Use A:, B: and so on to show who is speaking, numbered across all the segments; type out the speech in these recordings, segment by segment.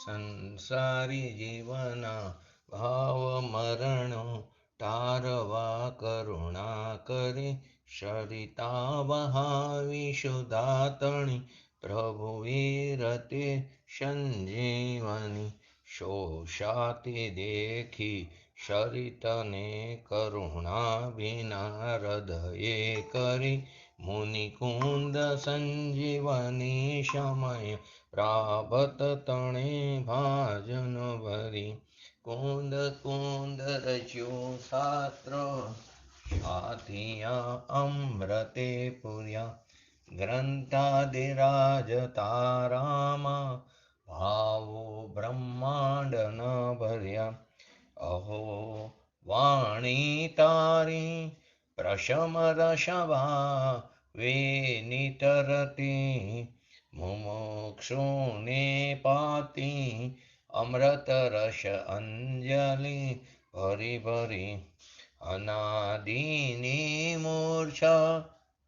A: સંસારી જીવના ભાવ મરણ તારવા કરુણા કરી સરિતા વહાવી સુદાતણી પ્રભુ વીરતે સંજીવની શોષાતી દેખી સરિતને કરુણા વિના હૃદયે કરી મુનિકુંદ સંજીવની સમય પ્રાપ્ત તણે ભાજન ભરી કુંદ કુંદ રચ્યું શાસ્ત્ર સાથિયા અમૃતે પુર્યા ગ્રંથાદિરાજ તારામાં ભાવો બ્રહ્માંડ ન ભર્યા અહો વાણી તારી પ્રશમ રસવા વે નિતરતી મુમુક્ષુને પાતી અમૃત રસ અંજલિ ભરી ભરી અનાદિની મૂર્છા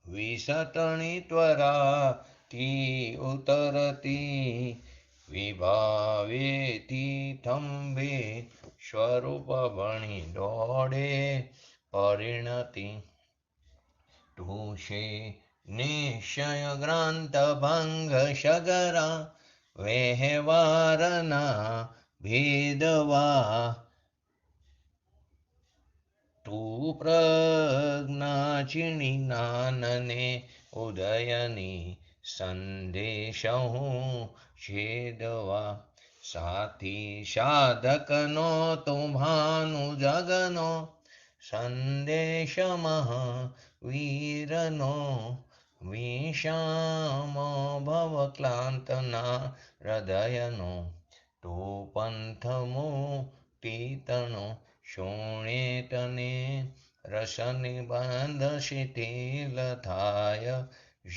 A: વિસતણી ત્વરાથી ઉતરતી વિભાવેથી થંભે સ્વરૂપ ભણી દોડે પરિણતિ તુષે નિશ્ચય ગ્રંથ ભંગ સગરા વ્યવહારના ભેદવા તું પ્રજ્ઞા ચીણી જ્ઞાનને ઉદયની સંદેશહું છેદવા સાથી સાધકનો તુમ્હાનું જગનો સંદેશ મહાવીરનો વિષામ ભવક્લાંતના હૃદયનો તો પંથ મુક્તિતણો શોણે તને રસનિબંધ શિથિલ થાય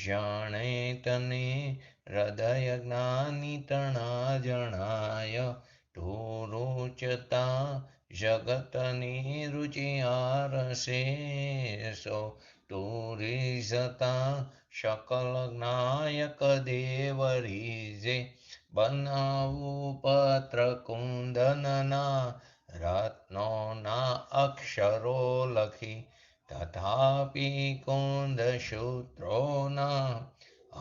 A: જાણે તને હૃદય જ્ઞાની તણા જણાય તો રોચતા જગતની રુચિ આરસે સો તુરી સતા શકલ જ્ઞાયક દેવ રીજે બનાવું પત્ર કુંદનના રત્નોના અક્ષરો લખી તથાપી કુંદ સૂત્રોના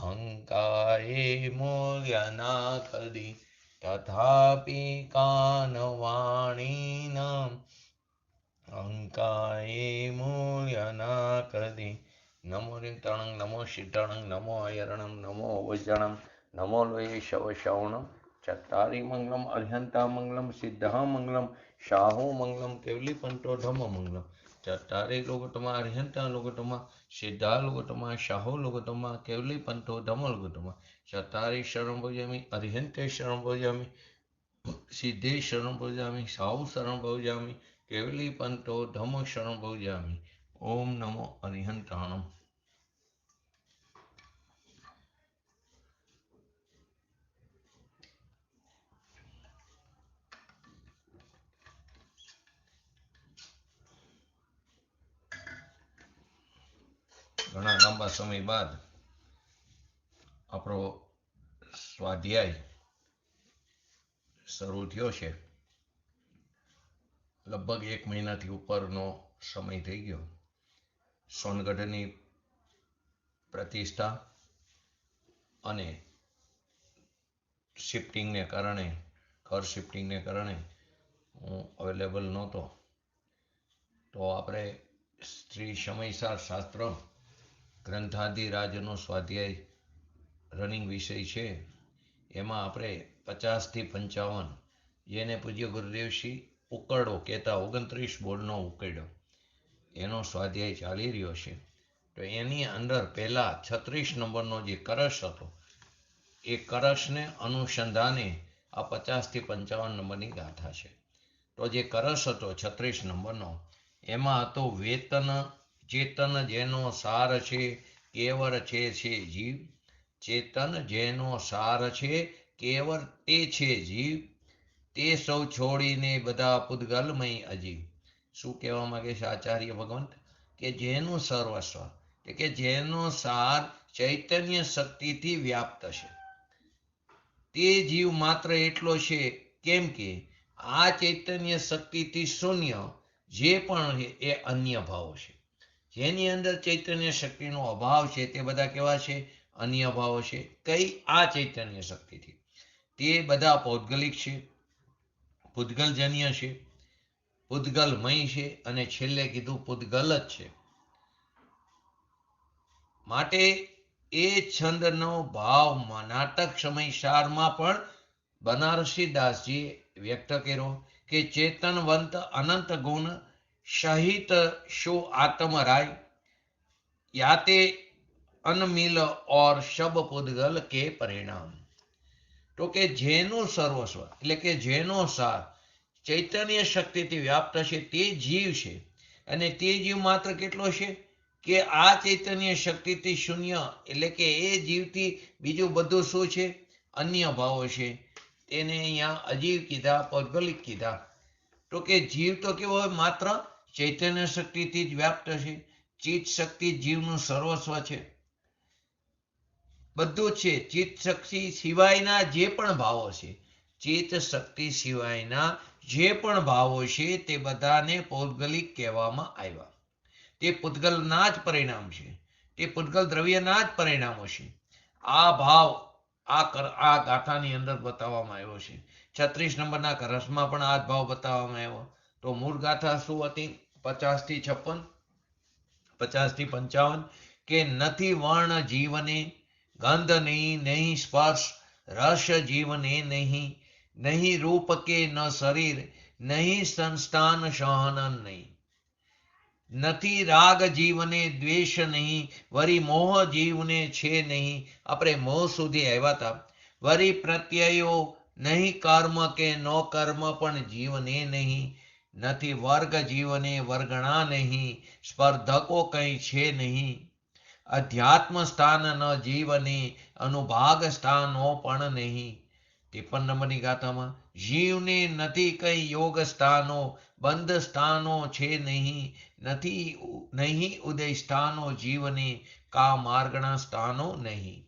A: અહંકારે મૂલ્ય ના કદી તથાપી કાનવાણીના અંકાએ મૂલ્ય ના કદી નમો રીતણં નમો શીતણં નમો અયર્ણં નમો વજ્રણં નમો લોયે શવશવણં ચત્તારી મંગલમ અર્હંતા મંગલમ સિદ્ધા મંગલમ શાહો મંગલમ કેવલીપંતો ધમ્મ મંગલમ ચત્તારી લોકોત્તમા અર્હંતા લોકોત્તમા સિદ્ધા લોકોત્તમા શાહો લોકોત્તમા કેવલીપંતો ધમ્મ લોકોત્તમા ચત્તારી શરણ ભજામિ અર્હંતે શરણ ભજામિ સિદ્ધે શરણ ભજામિ શાહુ શરણ ભજામિ કેવલીપંતો ધમ્મ શરણ ભજામિ ઓમ નમો અરિહંતાણમ. ઘણા લાંબા સમય બાદ આપણો સ્વાધ્યાય શરૂ થયો છે. લગભગ 1 મહિનાથી ઉપરનો સમય થઈ ગયો. સોનગઢની પ્રતિષ્ઠા અને શિફ્ટિંગને કારણે ઘર શિફ્ટિંગને કારણે હું અવેલેબલ નહોતો. તો આપણે શ્રી સમયસાર શાસ્ત્ર ગ્રંથાદિરાજનો સ્વાધ્યાય રનિંગ વિષય છે. એમાં આપણે 50 થી 55 જેને પૂજ્ય ગુરુદેવશ્રી ઉકરડો કહેતા 29 બોર્ડનો ઉકેડ્યો એનો સ્વાધ્યાય ચાલી રહ્યો છે. તો એની અંદર પહેલા 36 નંબરનો જે કરશ હતો એ કરશને અનુસંધાને આ 50 થી 55 નંબરની ગાથા છે. તો જે કરશ હતો 36 નંબરનો એમાં હતો વેતન ચેતન જેનો સાર છે કેવર છે જીવ. ચેતન જેનો સાર છે કેવર તે છે જીવ. તે સૌ છોડીને બધા પૂતગલમય અજીવ. શું કહેવા માંગે છે આચાર્ય ભગવંત? કે જેનું સર્વસ્વ કે જેનો સાર ચૈતન્ય શક્તિથી વ્યાપ્ત છે તે જીવ માત્ર એટલો છે, કેમ કે આ ચૈતન્ય શક્તિથી શૂન્ય જે પણ એ અન્ય ભાવો છે. જેની અંદર ચૈતન્ય શક્તિનો અભાવ છે તે બધા કેવા છે? અન્ય ભાવો છે. કઈ? આ ચૈતન્ય શક્તિથી. તે બધા પૌદ્ગલિક છે, પૂતગલજન્ય છે, પૂતગલમય છે, અને છેલ્લે કીધું પૂતગલ જ છે. માટે એ છંદનો ભાવ નાટક સમયસારમાં પણ બનારસી દાસજીએ વ્યક્ત કર્યો કે ચેતનવંત અનંત ગુણ સહિત શો આત્મરાય याते अनमिल और शब पुद्गल के परिणाम. તો કે જેનું સર્વસ્વ એટલે કે જેનો સાર ચૈતન્ય શક્તિથી વ્યાપ્ત છે તે જીવ છે. અને તે જીવ માત્ર કેટલો છે? કે આ ચૈતન્ય શક્તિથી શૂન્ય એટલે કે એ જીવથી બીજું બધું શું છે? અન્ય ભાવો છે. તેને અહીંયા અજીવ કીધા, પૌદ્ગલિક કીધા. તો કે જીવ તો કેવો હોય? માત્ર ચૈતન્ય શક્તિથી જ વ્યાપ્ત છે. ચિત્ત શક્તિ જીવનું સર્વસ્વ છે, બધું છે. ચિત્ત શક્તિ સિવાયના જે પણ ભાવો છે, ચિત્ત શક્તિ સિવાયના જે પણ ભાવો છે તે બધાને પૌદ્ગલિક કહેવામાં આવ્યા. તે પૂતગલના જ પરિણામ છે, તે પૂતગલ દ્રવ્યના જ પરિણામો છે. આ ભાવ આ ગાથાની અંદર બતાવવામાં આવ્યો છે. 36 નંબરના રસમાં પણ આ જ ભાવ બતાવવામાં આવ્યો. તો મૂળ ગાથા શું હતી? 50 થી 56, 50 થી 55 કે નથી વર્ણ જીવને, ગંધ નહીં, નહીં સ્પર્શ, રસ જીવને નહીં, નહીં રૂપ કે ન શરીર, નહીં સંસ્થાન સહનન નહીં, નથી રાગ જીવને દ્વેષ નહીં, વરી મોહ જીવને છે નહીં. આપણે મોહ સુધી આવ્યા હતા. વરી પ્રત્યયો નહીં, કર્મ કે નો કર્મ પણ જીવને નહીં, નથી વર્ગ જીવને વર્ગણા નહીં, સ્પર્ધકો કંઈ છે નહીં, અધ્યાત્મ સ્થાન ન જીવને, અનુભાગ સ્થાનો પણ નહીં. 53 નંબરની ગાથામાં જીવને નથી કઈ યોગ સ્થાનો, બંધ સ્થાનો છે નહીં, નહીં ઉદય સ્થાનો જીવને, કા માર્ગના સ્થાનો નહીં.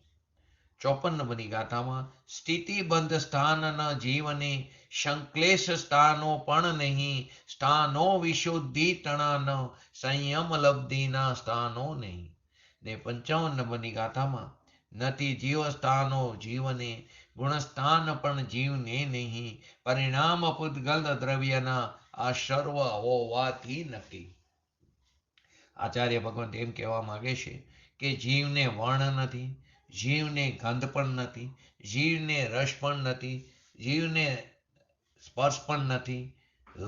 A: 54 નંબરની ગાથામાં સ્થિતિ બંધ સ્થાન ન જીવને, સંક્લેશ સ્થાનો પણ નહીં, સ્થાનો વિશુદ્ધિ તણા ન, સંયમ લબ્ધિના સ્થાનો નહીં. ને 55 નંબરની ગાથામાં નથી જીવ સ્થાનો જીવને, ગુણસ્થાન પણ જીવને નહીં, પરિણામ પૂતગલ દ્રવ્યના આ સર્વ હોવાથી નક્કી. આચાર્ય ભગવંત એમ કહેવા માંગે છે કે જીવને વર્ણ નથી, જીવને ગંધ પણ નથી, જીવને રસ પણ નથી, જીવને સ્પર્શ પણ નથી,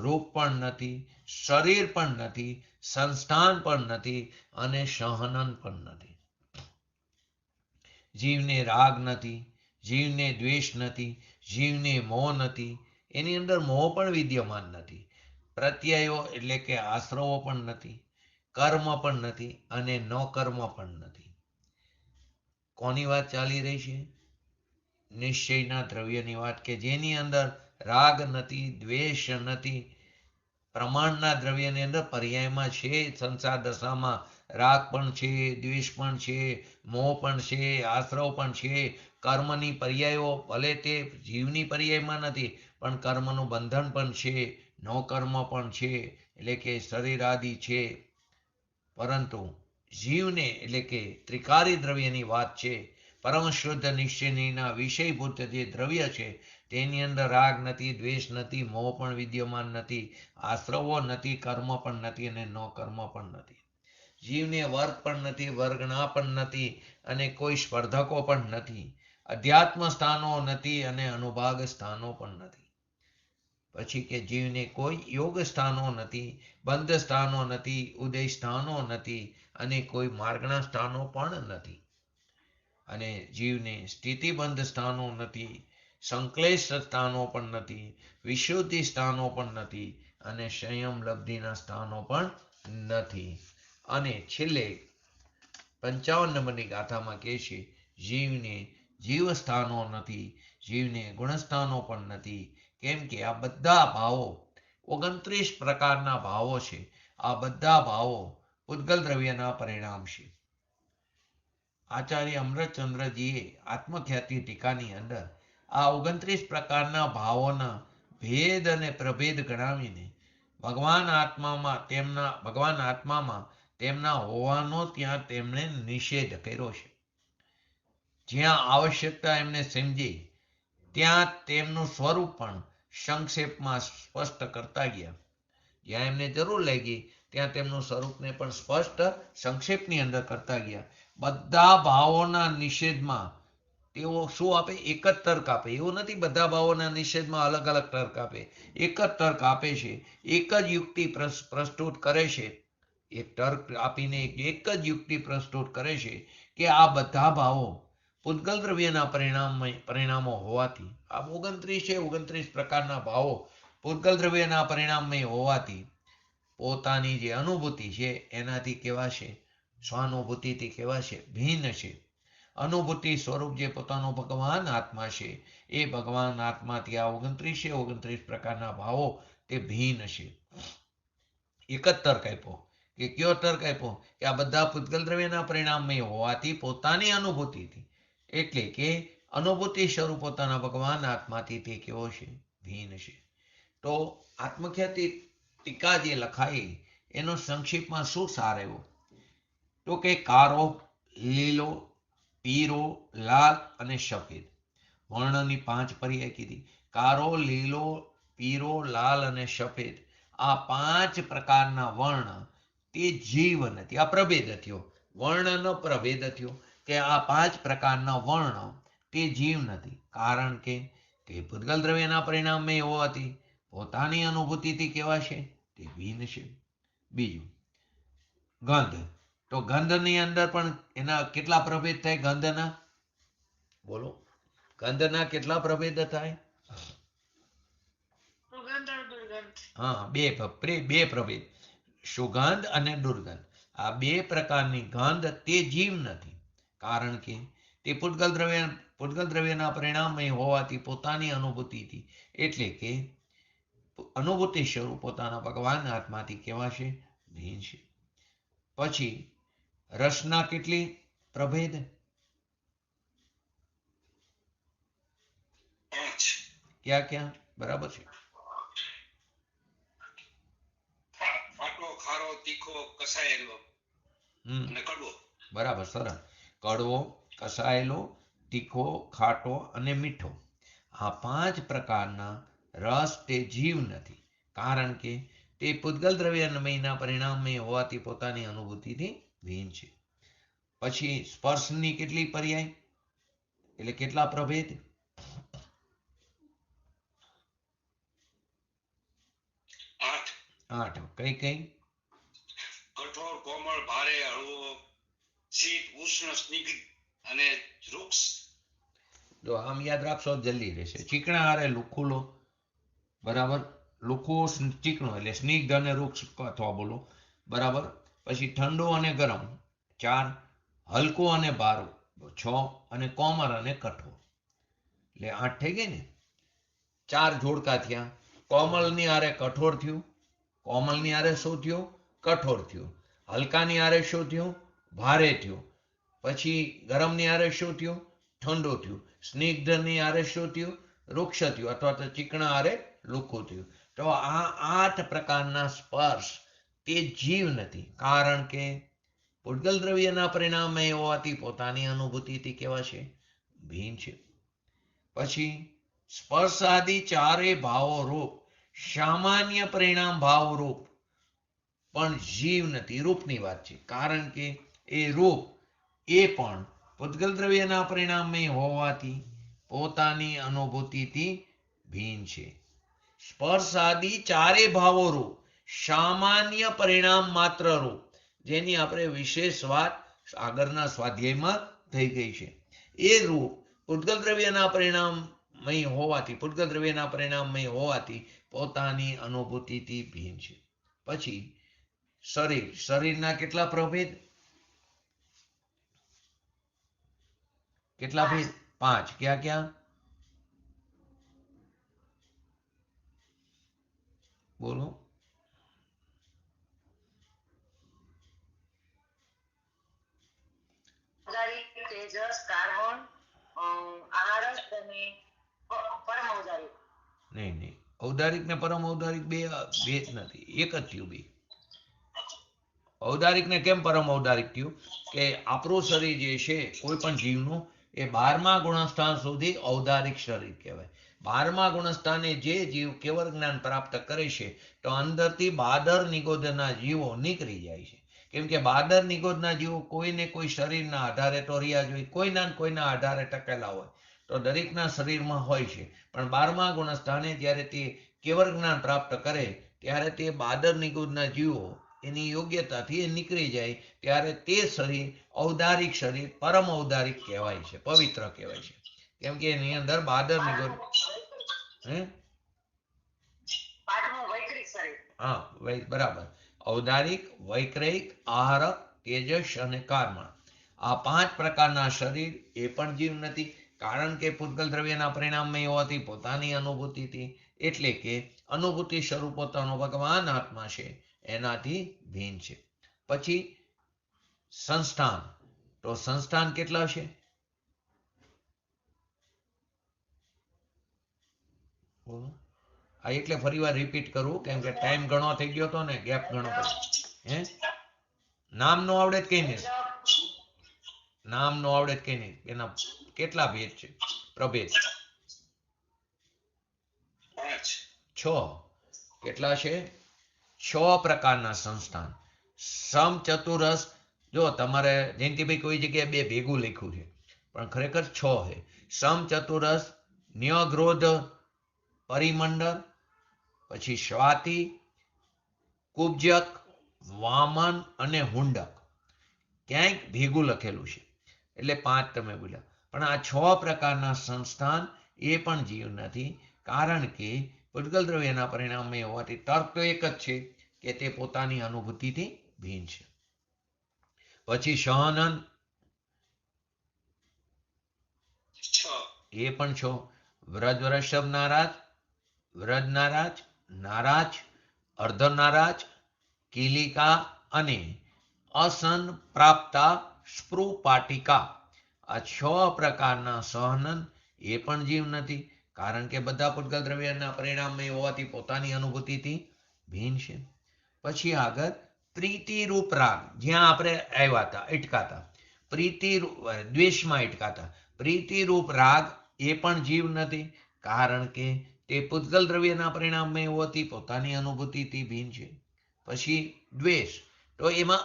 A: રૂપ પણ નથી, શરીર પણ નથી, સંસ્થાન પણ નથી, અને સહનન પણ નથી. જીવને રાગ નથી, જીવને દ્વેષ નથી, જીવને મોહ નથી, એની અંદર મોહ પણ વિદ્યમાન નથી, પ્રત્યયો એટલે કે આશ્રવો પણ નથી, કર્મ પણ નથી, અને નો કર્મ પણ નથી. કોની વાત ચાલી રહી છે? નિશ્ચયના દ્રવ્યની વાત, કે જેની અંદર રાગ નથી, દ્વેષ નથી. પ્રમાણના દ્રવ્યની અંદર પર્યાયમાં છે, સંસાર દશામાં રાગ પણ છે, દ્વેષ પણ છે, મોહ પણ છે, આશ્રવ પણ છે. કર્મની પર્યાયો ભલે તે જીવની પર્યાયમાં નથી, પણ કર્મનું બંધન પણ છે, નો કર્મ પણ છે, એટલે કે શરીર આદિ છે. પરંતુ જીવને એટલે કે ત્રિકારી દ્રવ્યની વાત છે. પરમ શુદ્ધ નિશ્ચયના વિષયભૂત જે દ્રવ્ય છે તેની અંદર રાગ નથી, દ્વેષ નથી, મોહ પણ વિદ્યમાન નથી, આશ્રવો નથી, કર્મ પણ નથી, અને નો કર્મ પણ નથી. જીવને વર્ગ પણ નથી, વર્ગણા પણ નથી, અને કોઈ સ્પર્ધકો પણ નથી, અધ્યાત્મ સ્થાનો નથી, અને અનુભાગ સ્થાનો પણ નથી. પછી કે જીવને કોઈ યોગ સ્થાનો નથી, બંધ સ્થાનો નથી, ઉદય સ્થાનો નથી, અને કોઈ માર્ગના સ્થાનો પણ નથી. અને જીવને સ્થિતિબંધ સ્થાનો નથી, સંક્લેશ સ્થાનો પણ નથી, વિશુદ્ધિ સ્થાનો પણ નથી, અને સંયમ લબ્ધિના સ્થાનો પણ નથી. અને છેલ્લે 55 નંબરની ગાથામાં કહે છે જીવને જીવ સ્થાનો નથી, જીવને ગુણસ્થાનો પણ નથી. કેમ કે આ બધા ભાવો 29 પ્રકારના ભાવો છે. આ બધા ભાવો પૂતગલ દ્રવ્યના પરિણામ છે. આચાર્ય અમૃતચંદ્રજીએ આત્મખ્યાતિ ટીકાની અંદર આ 29 પ્રકારના ભાવોના ભેદ અને પ્રભેદ ગણાવીને ભગવાન આત્મામાં તેમના હોવાનો ત્યાં તેમણે નિષેધ કર્યો છે. જ્યાં આવશ્યકતા એમને સમજી ત્યાં તેમનું સ્વરૂપ પણ સંક્ષેપમાં સ્પષ્ટ કરતા ગયા. જ્યાં એમને જરૂર લાગી ત્યાં તેમનું સ્વરૂપને પણ સ્પષ્ટ સંક્ષેપની અંદર કરતા ગયા. બધા ભાવોના નિષેધમાં તેઓ શું આપે? એક જ તર્ક આપે. એવું નથી બધા ભાવોના નિષેધમાં અલગ અલગ તર્ક આપે. એક જ તર્ક આપે છે. એક જ યુક્તિ પ્રસ્તુત કરે છે. એક તર્ક આપીને એક જ યુક્તિ પ્રસ્તુત કરે છે કે આ બધા ભાવો પૂતગલ દ્રવ્યના પરિણામો હોવાથી, આ 29 પ્રકારના ભાવો પૂતગલ દ્રવ્યના પરિણામમય હોવાથી પોતાની જે અનુભૂતિ છે એનાથી કેવા છે? સ્વાનુભૂતિથી કેવા છે? ભિન્ન છે. અનુભૂતિ સ્વરૂપ જે પોતાનો ભગવાન આત્મા છે એ ભગવાન આત્માથી આ 29 પ્રકારના ભાવો તે ભિન્ન છે. એક જ તર્ક આપ્યો. કે કયો તર્ક આપ્યો? કે આ બધા પૂતગલ દ્રવ્યના પરિણામમય હોવાથી પોતાની અનુભૂતિથી, એટલે કે અનુભૂતિ સ્વરૂપ પોતાના ભગવાન આત્માથી તે કેવો છે? ભિન્ન છે. તો આત્મખ્યાતિ ટીકા જે લખાઈ એનો સંક્ષિપ્તમાં શું સાર આવ્યો? તો કે કારો, લીલો, પીરો, લાલ અને સફેદ વર્ણની 5 પર્યાય કીધી. કારો, લીલો, પીરો, લાલ અને સફેદ આ 5 પ્રકારના વર્ણ તે જીવ નથી. આ પ્રભેદ થયો. વર્ણનો પ્રભેદ થયો કે આ 5 પ્રકારના વર્ણ તે જીવ નથી. કારણ કે પૂતગલ દ્રવ્યના પરિણામમાં હોવાથી પોતાની અનુભૂતિથી કેવા છે? તે ભિન્ન છે. બીજું, ગંધ. તો ગંધની અંદર પણ એના કેટલા પ્રભેદ થાય? ગંધના બોલો, ગંધના કેટલા પ્રભેદ થાય? હા, બે પ્રભેદ, સુગંધ અને દુર્ગંધ. આ 2 પ્રકારની ગંધ તે જીવ નથી. કારણ કે તે પૂતગલ દ્રવ્યના પરિણામમય હોવાથી પોતાની અનુભૂતિથી, એટલે કે અનુભૂતિ સ્વરૂપ પોતાના ભગવાન આત્માથી કેવા છે? ભિન્ન છે. પછી રસના કેટલી પ્રભેદ? ક્યાં ક્યાં? બરાબર છે. બરાબર, સરસ. કડવો, કસાયેલો, તીખો, ખાટો અને મીઠો આ 5 પ્રકારના રસ તે જીવ નથી. કારણ કે તે પૂતગલ દ્રવ્યના પરિણામમય હોવાથી પોતાની અનુભૂતિથી ભિન્ન છે. પછી સ્પર્શની કેટલી પર્યાય? એટલે કેટલા પ્રભેદ? 8. કઈ કઈ? કઠોર, કોમળ, ભારે, હળવો, શીત, ઉષ્ણ, સ્નિગ્ધ અને વૃક્ષ. જો આમ યાદ રાખશો જલ્દી રહેશે. ચીકણા હારે લુખું લો. બરાબર, લુખું ચીકણું એટલે સ્નિગ્ધ અને વૃક્ષ અથવા બોલો. બરાબર. પછી ઠંડુ અને ગરમ 4, હલકું અને ભારું 6 અને કોમળ અને કઠોર એટલે 8 થઈ ગઈ ને. 4 જોડકા થયા. કોમળની હારે કઠોર થયું. કોમળની હારે શું થયું? કઠોર થયું. હલકાની હારે શું થયું? ભારે થયું. પછી ગરમની હારે શું થયું? ઠંડુ થયું. સ્નિગ્ધની હારે શું થયું? વૃક્ષ થયું અથવા તો ચીકણા હારે લુખું થયું. તો આ 8 પ્રકારના સ્પર્શ તે જીવ નથી. કારણ કે પૂતગલ દ્રવ્યના પરિણામે હોવાથી પોતાની અનુભૂતિથી કેવા છે? ભિન્ન છે. પછી સ્પર્શ આદિ 4 ભાવો રૂપ સામાન્ય પરિણામ ભાવ રૂપ પણ જીવ નથી. રૂપની વાત છે. કારણ કે એ રૂપ એ પણ પૂતગલ દ્રવ્યના પરિણામે હોવાથી પોતાની અનુભૂતિથી ભિન્ન છે. સ્પર્શ આદિ 4 ભાવો રૂપ સામાન્ય પરિણામ માત્ર રૂપ, જેની આપણે વિશેષ વાત આગળના સ્વાધ્યાયમાં થઈ ગઈ છે. એ રૂપ પૂતગલ દ્રવ્યના પરિણામમય હોવાથી પોતાની અનુભૂતિથી ભિન્ન છે. પછી શરીરના કેટલા પ્રભેદ? કેટલા ભેદ? 5. ક્યાં ક્યાં? બોલો.
B: તેજસ, કાર્બન, આહારસ અને
A: નહીં નહીં, ઔદારિક ને પરમ ઔદારિક બે બે જ નથી, એક જ થયું બે. ઔદારિક ને કેમ પરમ ઔદારિક થયું કે આપણું શરીર જે છે કોઈ પણ જીવનું એ 12મા ગુણસ્થાન સુધી ઔદારિક શરીર કહેવાય. 12મા ગુણસ્થાને જે જીવ કેવળ જ્ઞાન પ્રાપ્ત કરે છે તો અંદરથી બાદર નિગોદના જીવો નીકળી જાય છે. કેમ કે બાદર નિગોદના જીવો કોઈને કોઈ શરીરના આધારે તો રહ્યા જોઈએ, કોઈના આધારે ટકેલા હોય તો દરેકના શરીરમાં હોય છે. પણ 12મા ગુણસ્થાને જ્યારે તે કેવળ જ્ઞાન પ્રાપ્ત કરે ત્યારે તે બાદર નિગોદના જીવો એની યોગ્યતાથી એ નીકળી જાય ત્યારે તે શરીર ઔદારિક શરીર પરમ ઔદારિક કહેવાય છે, પવિત્ર કહેવાય છે. કેમ કે એની અંદર બાદર નિગોદ હા બરાબર. ઔદારિક, વૈક્રયિક, આહારક, તેજસ અને કારમા, આ 5 પ્રકારના શરીર એ પણ જીવ નથી. કારણ કે પૂતગલ દ્રવ્યના પરિણામમાં હોવાથી પોતાની અનુભૂતિથી, એટલે કે અનુભૂતિ સ્વરૂપ પોતાનો ભગવાન આત્મા છે એનાથી ભિન્ન છે. પછી સંસ્થાન, તો સંસ્થાન કેટલા છે? એટલે ફરી વાર રિપીટ કરું કેમ કે ટાઈમ ઘણો થઈ ગયો હતો ને, ગેપ ઘણો પડ્યો. નામ નો આવડે કઈ નહીં, નામ નો આવડે કઈ નહીં. એના કેટલા ભેદ છે? પ્રભેદ 6. કેટલા છે? 6 પ્રકારના સંસ્થાન. સમ ચતુરસ, જો તમારે જયંતિભાઈ કોઈ જગ્યાએ 2 ભેગું લખ્યું છે પણ ખરેખર 6 છે. સમ ચતુરસ, ન્યગ્રોધ, પરિમંડળ, પછી સ્વાતિ, કુબ્જક, વામન અને હુંડક. ક્યાંક ભેગું લખેલું છે એટલે 5 તમે બોલ્યા. પણ આ 6 પ્રકારના સંસ્થાન એ પણ જીવ નથી. કારણ કે પૂતગલ દ્રવ્યના પરિણામે હોવાથી તર્ક તો એક જ છે કે તે પોતાની અનુભૂતિથી ભિન્ન છે. પછી સહનન એ પણ 6. વ્રજ વૃષભ નારાજ, વ્રજ નારાજ, નારાજ, અર્ધ નારાજ, કિલિકા અને અસન પ્રાપ્તા સ્પૃપાટિકા, આ 6 પ્રકારના સહનન એ પણ જીવ નથી. કારણ કે બધા પૂતગલ દ્રવ્યના પરિણામે હોવાથી પોતાની અનુભૂતિથી ભિન્ન છે. પછી આગળ પ્રીતિરૂપ રાગ, જ્યાં આપણે આવ્યા હતા, અટકાતા દ્વેષમાં અટકાતા. પ્રીતિરૂપ રાગ એ પણ જીવ નથી. કારણ કે તે પૂતગલ દ્રવ્યના પરિણામે હોવાથી પોતાની અનુભૂતિથી ભિન્ન છે. પછી દ્વેષ, તો એમાં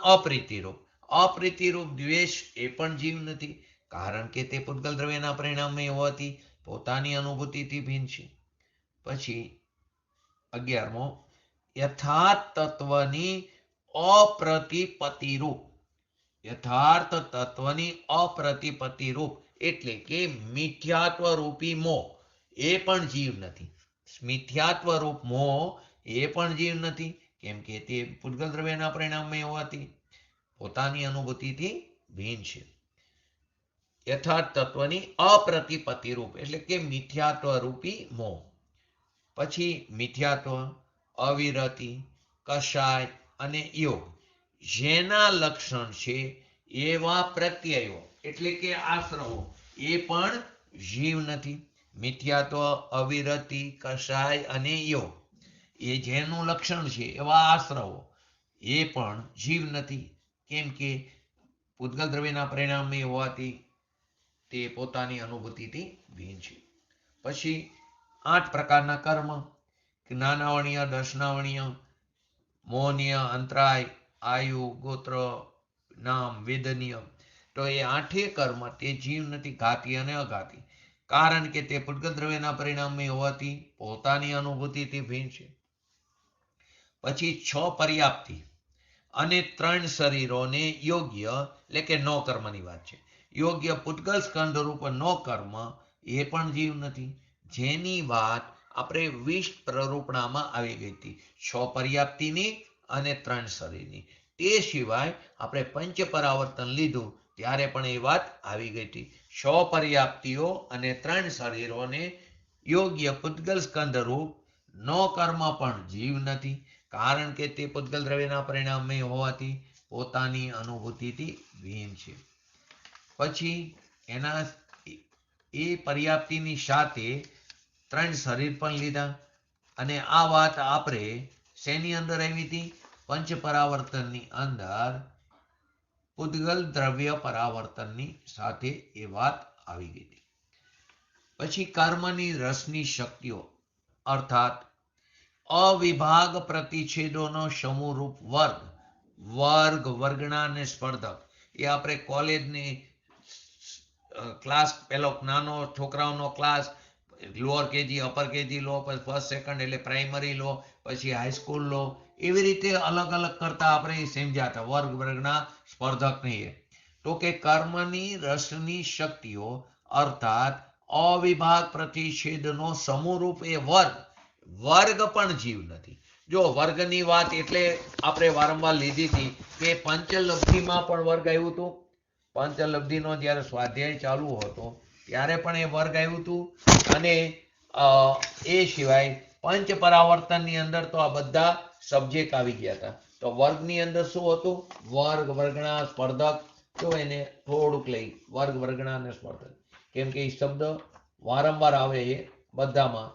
A: અપ્રીતિરૂપ દ્વેષ એ પણ જીવ નથી. કારણ કે તે પૂતગલ દ્રવ્યના પરિણામે હોવાથી પોતાની અનુભૂતિથી ભિન્ન છે. પછી 11મો યથાર્થ તત્વની અપ્રતિપત્તિરૂપ. યથાર્થ તત્વની અપ્રતિપત્તિરૂપ એટલે કે મિથ્યાત્વ રૂપી મોહ એ પણ જીવ નથી. મિથ્યાત્વ રૂપ મોહ એ પણ જીવ નથી. કેમ કે તે પૂતગલ દ્રવ્યના પરિણામે હોવાથી પોતાની અનુભૂતિથી ભિન્ન છે. યથાર્થ તત્વની અપ્રતિપત્તિ રૂપ એટલે કે મિથ્યાત્વ રૂપી મોહ. પછી મિથ્યાત્વ, અવિરતિ, કષાય અને યોગ, જેના લક્ષણ છે એવા પ્રત્યયો એટલે કે આશ્રવો એ પણ જીવ નથી. મિથ્યાત્વ, અવિરતિ, કષાય અને યોગ એ જેનું લક્ષણ છે એવા આશ્રવો એ પણ જીવ નથી. કેમ કે પૂતગલ દ્રવ્યના પરિણામે હોવાથી તે પોતાની અનુભૂતિથી ભિન્ન છે. પછી 8 પ્રકારના કર્મ, જ્ઞાનાવણીય, દર્શનાવણીય, મોહનીય, અંતરાય, આયુ, ગોત્ર, નામ, વેદનીય, તો એ 8 કર્મ તે જીવ નથી, ઘાતી અને અઘાતી. કારણ કે તે પૂતગલ દ્રવ્યના પરિણામે હોવાથી પોતાની અનુભૂતિથી ભિન્ન છે. પછી 6 પર્યાપ્તિ અને 3 શરીરોને યોગ્ય એટલે કે નો કર્મની વાત છે. યોગ્ય પૂતગલ સ્કંદ રૂપ નો કર્મ એ પણ જીવ નથી. જેની વાત આપણે 20 પ્રરૂપણામાં આવી ગઈ હતી, 6 પર્યાપ્તિની અને 3 શરીરની. તે સિવાય આપણે પંચ પરાવર્તન લીધું ત્યારે પણ એ વાત આવી ગઈ હતી. 6 પર્યાપ્તિઓ અને 3 શરીરોને યોગ્ય પૂતગલ સ્કંદ રૂપ નો કર્મ પણ જીવ નથી. કારણ કે તે પૂતગલ દ્રવ્યના પરિણામે હોવાથી પોતાની અનુભૂતિથી ભિન્ન છે. પછી એના એ પર્યાપ્તિની સાથે ત્રણ શરીર પણ લીધા. અને આ વાત આપણે શેની અંદર આવી હતી? પંચ પરાવર્તનની અંદર ઉદ્ગલ દ્રવ્ય પરાવર્તનની સાથે એ વાત આવી ગઈ હતી. પછી કર્મની રસની શક્તિઓ અર્થાત અવિભાગ પ્રતિછેદોનો સમૂહરૂપ વર્ગ, વર્ગ, વર્ગણા અને સ્પર્ધક એ આપણે કોલેજની ક્લાસ, પેલો નાનો છોકરાઓનો class, lower KG, upper KG લો, પછી ફર્સ્ટ સેકન્ડ એટલે પ્રાઇમરી લો, પછી હાઈસ્કૂલ લો, એવી રીતે અલગ અલગ કરતા આપણે સમજ્યા હતા વર્ગ, વર્ગના, સ્પર્ધક નહીં. તો કે કર્મની રસની શક્તિઓ અર્થાત અવિભાગ પ્રતિષેધનો સમૂહરૂપ એ વર્ગ, વર્ગ પણ જીવ નથી. જો વર્ગની વાત એટલે આપણે વારંવાર લીધી હતી કે પંચલબ્ધિમાં પણ વર્ગ આવ્યું હતું. પંચલબ્ધિનો જ્યારે સ્વાધ્યાય ચાલુ હતો ત્યારે પણ એ વર્ગ આવ્યું હતું. અને એ સિવાય પંચ પરાવર્તનની અંદર તો આ બધા સબ્જેક્ટ આવી ગયા હતા. તો વર્ગની અંદર શું હતું? વર્ગ, વર્ગણા, સ્પર્ધક. જો એને થોડુંક લઈ વર્ગ, વર્ગણા અને સ્પર્ધક, કેમ કે એ શબ્દ વારંવાર આવે એ બધામાં.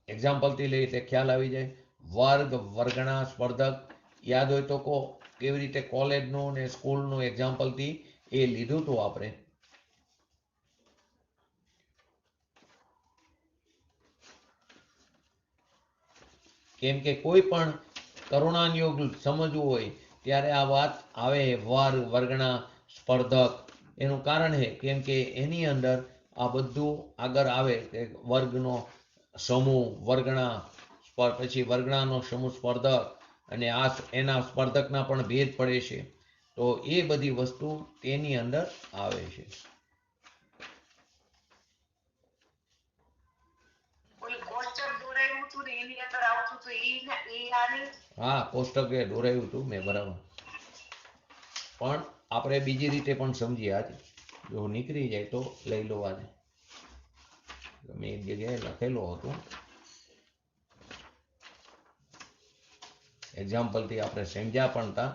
A: એક્ઝામ્પલથી લઈ એટલે ખ્યાલ આવી જાય. વર્ગ, વર્ગણા, સ્પર્ધક યાદ હોય તો કહો. કેવી રીતે કોલેજનું ને સ્કૂલનું એક્ઝામ્પલથી એ લીધું હતું આપણે. કેમ કે કોઈ પણ કરુણાનિયોગ સમજવું હોય ત્યારે આ વાત આવે, વર્ગ, વર્ગણા, સ્પર્ધક. એનું કારણ છે કેમ કે એની અંદર આ બધું આગળ આવે કે વર્ગનો સમૂહ, વર્ગણા, પછી વર્ગણાનો સમૂહ સ્પર્ધક, અને આ એના સ્પર્ધકના પણ ભેદ પડે છે. તો એ બધી વસ્તુ તેની અંદર આવે છે. હા, કોષ્ટક એ દોરાયું હતું મેં, બરાબર. પણ આપણે બીજી રીતે પણ સમજીએ. આજે જો નીકળી જાય તો લઈ લો. આજે મેં એક જગ્યાએ લખેલો હતો એક્ઝામ્પલથી આપણે સમજ્યા પણ હતા.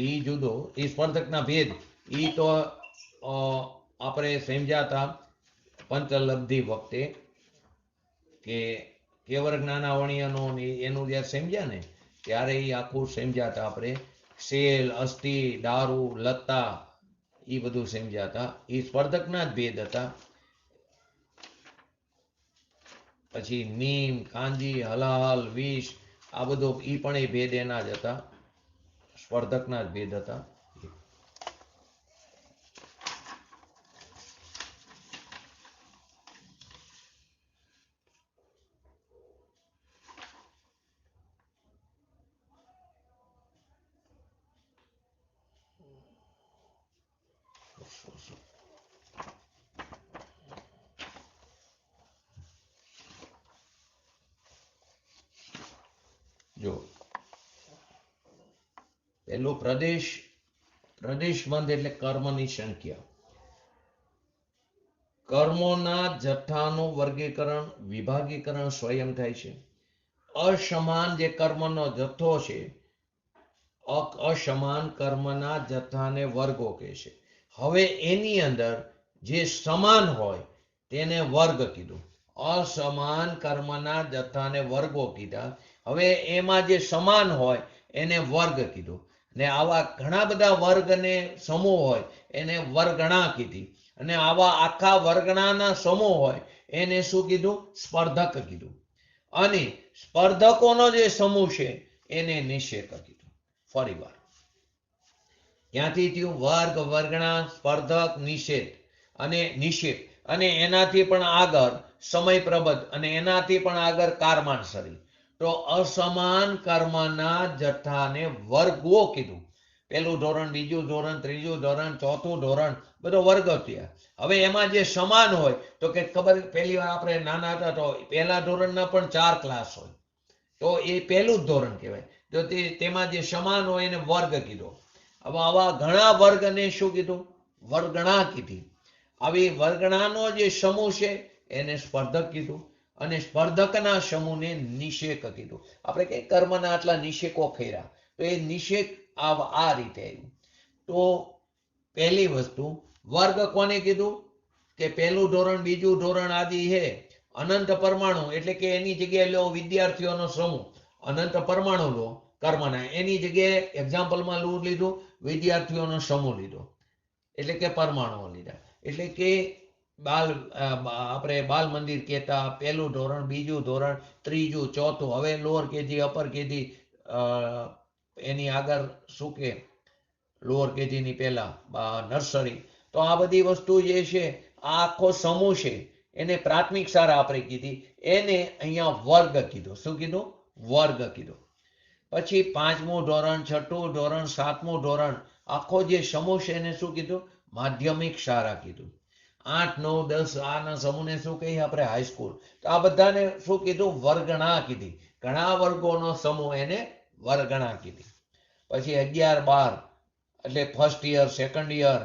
A: ઈ જુદો, એ સ્પર્ધકના ભેદ, ઈ તો આપણે સમજ્યા હતા પંચલબ્ધિ વખતે કે કેવર જ્ઞાનાવણીયનો એનું જ્યારે સમજ્યા ને ત્યારે એ આખું સમજ્યા હતા આપણે. સેલ, અસ્થિ, દારૂ, લત્તા એ બધું સમજ્યા હતા. એ સ્પર્ધકના જ ભેદ હતા. પછી નીમ, કાંજી, હલાહલ, વિષ, આ બધો એ પણ એ ભેદ એના જ હતા, સ્પર્ધકના જ ભેદ હતા. જો પેલો પ્રદેશ, પ્રદેશ બંધ એટલે કર્મની સંખ્યા. કર્મોના જથ્થાનું વર્ગીકરણ, વિભાગીકરણ સ્વયં થાય છે. અસમાન જે કર્મનો જથ્થો છે, અસમાન કર્મના જથ્થાને વર્ગો કહે છે. હવે એની અંદર જે સમાન હોય તેને વર્ગ કીધું. અસમાન કર્મના જથ્થાને વર્ગો કીધા. હવે એમાં જે સમાન હોય એને વર્ગ કીધું. ને આવા ઘણા બધા વર્ગ અને સમૂહ હોય એને વર્ગણા કીધી. અને આવા આખા વર્ગણાના સમૂહ હોય એને શું કીધું? સ્પર્ધક કીધું. અને સ્પર્ધકોનો જે સમૂહ છે એને નિષેક કીધું. ફરી વાર ક્યાંથી થયું? વર્ગ, વર્ગણા, સ્પર્ધક, નિષેધ અને નિષેક. અને એનાથી પણ આગળ સમય પ્રબધ, અને એનાથી પણ આગળ કારમાનસરી. તો અસમાન કર્મના જથ્થાને વર્ગો કીધું. પેલું ધોરણ, બીજું ધોરણ, ત્રીજું ધોરણ, ચોથું ધોરણ, બધો વર્ગ થયા. હવે એમાં જે સમાન હોય તો કે ખબર, પહેલી વાર આપણે નાના હતા તો પહેલા ધોરણના પણ 4 ક્લાસ હોય તો એ પહેલું જ ધોરણ કહેવાય. તો તેમાં જે સમાન હોય એને વર્ગ કીધો. હવે આવા ઘણા વર્ગને શું કીધું? વર્ગણા કીધી. આવી વર્ગણાનો જે સમૂહ છે એને સ્પર્ધક કીધું. અને સ્પર્ધકના સમૂહને નિષેક કીધું. આપણે કઈ કર્મના આટલા નિષેકો કર્યા તો એ નિષેક આ રીતે આવ્યું. તો પહેલી વસ્તુ વર્ગ કોને કીધું કે પહેલું ધોરણ બીજું ધોરણ આદિ હે અનંત પરમાણુ, એટલે કે એની જગ્યાએ લો વિદ્યાર્થીઓનો સમૂહ, અનંત પરમાણુ લો કર્મના, એની જગ્યાએ એક્ઝામ્પલમાં લીધું વિદ્યાર્થીઓનો સમૂહ લીધો, એટલે કે પરમાણુઓ લીધા. એટલે કે આપણે બાલ મંદિર કહેતા પહેલું ધોરણ બીજું ધોરણ ત્રીજું ચોથું, હવે લોઅર કેજી અપર કેજી, એની આગળ શું કે લોઅર કેજીની પહેલા નર્સરી. તો આ બધી વસ્તુ જે છે આ આખો સમૂહ છે, એને પ્રાથમિક શાળા આપણે કીધી, એને અહીંયા વર્ગ કીધો. શું કીધું? વર્ગ કીધો. પછી 5મું ધોરણ 6મું ધોરણ 7મું ધોરણ આખો જે સમૂહ છે એને શું કીધું? માધ્યમિક શાળા કીધું. 8 9 10 આના સમૂહને શું કહીએ આપણે? હાઈસ્કૂલ. તો આ બધાને શું કીધું? વર્ગણા કીધી. ઘણા વર્ગોનો સમૂહ એને વર્ગણા કીધી. પછી 11 12 એટલે first year second year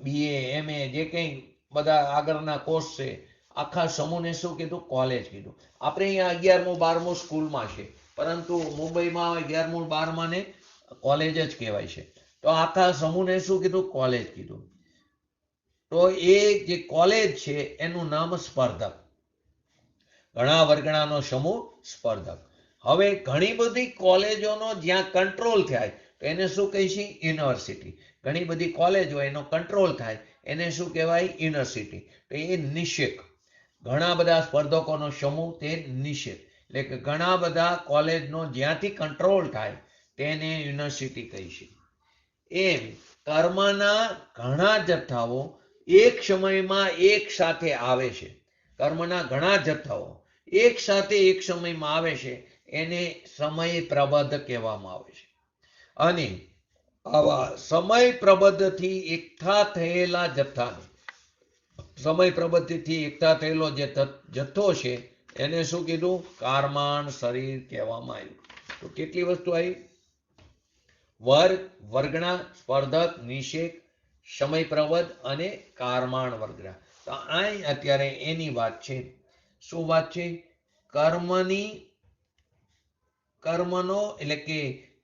A: BA MA જે કંઈ બધા આગળના કોર્સ છે, આખા સમૂહને શું કીધું? કોલેજ કીધું. આપણે અહીંયા 11મું 12મું સ્કૂલમાં છે, પરંતુ મુંબઈમાં 11મું 12માં ને કોલેજ જ કહેવાય છે. તો આખા સમૂહને શું કીધું? કોલેજ કીધું. તો એ જે કોલેજ છે એનું નામ સ્પર્ધક. ઘણા વર્ગણાનો સમૂહ સ્પર્ધક. હવે ઘણી બધી કોલેજોનો જ્યાં કંટ્રોલ થાય તો એને શું કહીશું? યુનિવર્સિટી. ઘણી બધી કોલેજો એનો કંટ્રોલ થાય એને શું કહેવાય? યુનિવર્સિટી. તો એ નિષેક. ઘણા બધા સ્પર્ધકોનો સમૂહ તે નિષેક, એટલે કે ઘણા બધા કોલેજનો જ્યાંથી કંટ્રોલ થાય તેને યુનિવર્સિટી કહીશું. એમ કર્મના ઘણા જથ્થાઓ એક સમયમાં એક સાથે આવે છે. કર્મના ઘણા જથ્થાઓ એક સાથે એક સમયમાં આવે છે, એને સમય પ્રબદ્ધ કહેવામાં આવે છે. અને આવા સમય પ્રબદ્ધથી એકઠા થયેલા જથ્થાને, સમય પ્રબદ્ધથી એકઠા થયેલો જે જથ્થો છે એને શું કીધું? કારમાન શરીર કહેવામાં આવ્યું. તો કેટલી વસ્તુ આવી? વર્ગ, વર્ગણા, સ્પર્ધક, નિષેક, સમય પ્રબદ્ધ અને કારમાણ વર્ગના. તો અહીં અત્યારે એની વાત છે. શું વાત છે? કર્મનો એટલે કે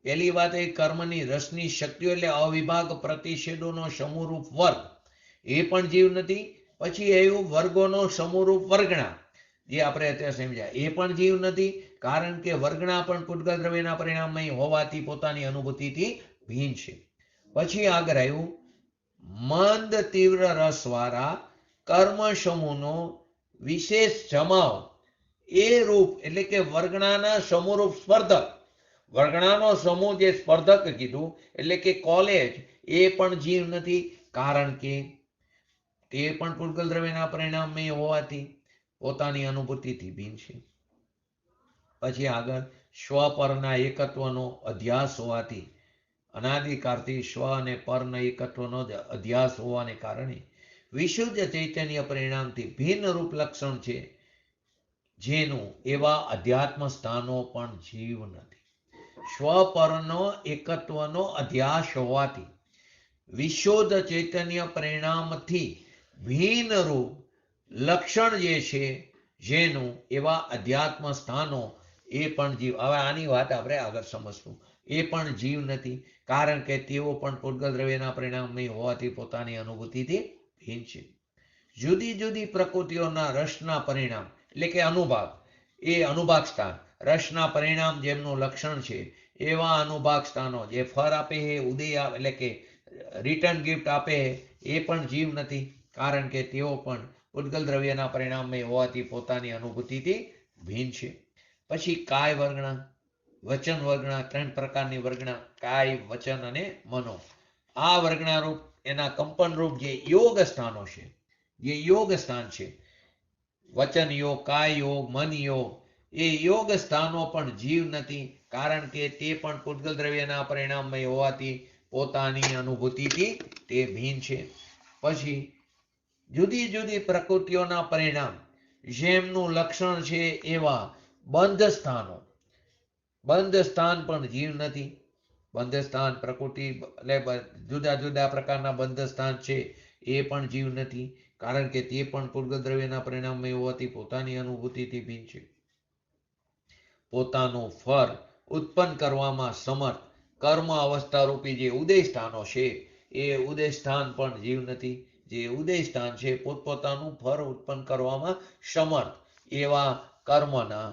A: પહેલી વાત એ કર્મની રસની શક્તિઓ એટલે અવિભાગ પ્રતિષેધોનો સમૂહરૂપ વર્ગ, એ પણ જીવ નથી. પછી એવું વર્ગોનો સમૂહરૂપ વર્ગણા, જે આપણે અત્યારે સમજ્યા, એ પણ જીવ નથી, કારણ કે વર્ગણા પણ પૂતગલ દ્રવ્યના પરિણામમાં હોવાથી પોતાની અનુભૂતિથી ભિન્ન છે. પછી આગળ આવ્યું મંદ તીવ્ર રસવાળા કર્મ સમૂહનો વિશેષ જમાવ એ રૂપ, એટલે કે વર્ગણાના સમૂહરૂપ સ્પર્ધક. વર્ગણાનો સમૂહ જે સ્પર્ધક કીધું એટલે કે કોલેજ, એ પણ જીવ નથી, કારણ કે તે પણ પૂતગલ દ્રવ્યના પરિણામમાં હોવાથી પોતાની અનુભૂતિથી ભિન્ન છે. પછી આગળ સ્વપરના એકત્વનો અધ્યાસ હોવાથી, અનાદિકાળથી સ્વ અને પરના એકત્વનો અધ્યાસ હોવાને કારણે વિશુદ્ધ ચૈતન્ય પરિણામથી ભિન્ન રૂપ લક્ષણ છે, જેનું એવા અધ્યાત્મ સ્થાનો પણ જીવ નથી. સ્વપરનો એકત્વનો અધ્યાસ હોવાથી વિશુદ્ધ ચૈતન્ય પરિણામથી ભિન્ન રૂપ લક્ષણ જે છે, જેનું એવા અધ્યાત્મ સ્થાનો એ પણ જીવ. હવે આની વાત આપણે આગળ સમજશું. એ પણ જીવ નથી, કારણ કે તેઓ પણ પૂતગલ દ્રવ્યના પરિણામમાં હોવાથી પોતાની અનુભૂતિથી ભિન્ન છે. જુદી જુદી પ્રકૃતિઓના રસના પરિણામ એટલે કે અનુભાગ, એ અનુભાગ સ્થાન, રસના પરિણામ જેમનું લક્ષણ છે એવા અનુભાગ સ્થાનો જે ફળ આપે છે, ઉદય એટલે કે રિટર્ન ગિફ્ટ આપે, એ પણ જીવ નથી, કારણ કે તેઓ પણ પૂતગલ દ્રવ્યના પરિણામમાં હોવાથી પોતાની અનુભૂતિથી ભિન્ન છે. પછી કાય વર્ગણા, વચન વર્ગણા, 3 પ્રકારની વર્ગણા, કાય, વચન અને મનો. આ વર્ગણા રૂપ એના કંપન રૂપ જે યોગ સ્થાનો છે, જે યોગ સ્થાન છે, વચન યોગ, કાય યોગ, મન યોગ, એ યોગ સ્થાનો પણ જીવ નથી, કારણ કે તે પણ પૂતગલ દ્રવ્યના પરિણામમાં હોવાથી પોતાની અનુભૂતિથી તે ભિન્ન છે. પછી જુદી જુદી પ્રકૃતિઓના પરિણામ જેમનું લક્ષણ છે એવા બંધ સ્થાનો, બંધ સ્થાન પણ જીવ નથી. બંધ સ્થાન પ્રકૃતિ એટલે જુદા જુદા પ્રકારના બંધ સ્થાન છે, એ પણ જીવ નથી, કારણ કે તે પણ પૂતગલ દ્રવ્યના પરિણામમાં હોવાથી પોતાની અનુભૂતિથી ભિન્ન છે. પોતાનું ફળ ઉત્પન્ન કરવામાં સમર્થ કર્મ અવસ્થા રૂપી જે ઉદય સ્થાનો છે એ ઉદય સ્થાન પણ જીવ નથી. જે ઉદય સ્થાન છે પોતપોતાનું ફળ ઉત્પન્ન કરવામાં સમર્થ એવા કર્મના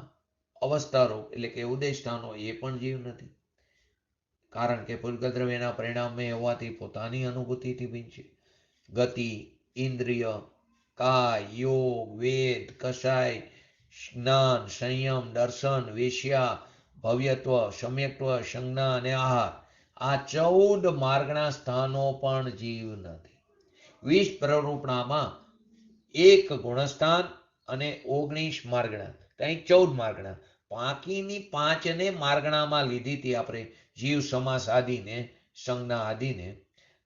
A: અવસ્થારૂપ એટલે કે ઉદય સ્થાનો એ પણ જીવ નથી. કારણ કે પૂતગલ દ્રવ્યના પરિણામે હોવાથી પોતાની અનુભૂતિથી ભિન્ન છે. ગતિ, ઇન્દ્રિય, કાય, યોગ, વેદ, કષાય, જ્ઞાન, સંયમ, દર્શન, વેશ્યા, ભવ્યત્વ, સમ્યક્ત્વ, સંજ્ઞા અને આહાર, આ 14 માર્ગના સ્થાનો પણ જીવ નથી. 20 પ્રરૂપણામાં 1 ગુણસ્થાન અને 19 માર્ગણા, ત્યાં 14 માર્ગણા. બાકીની 5ને માર્ગણામાં લીધી હતી આપણે, જીવ સમાસ આદિને, સંજ્ઞા આદિને.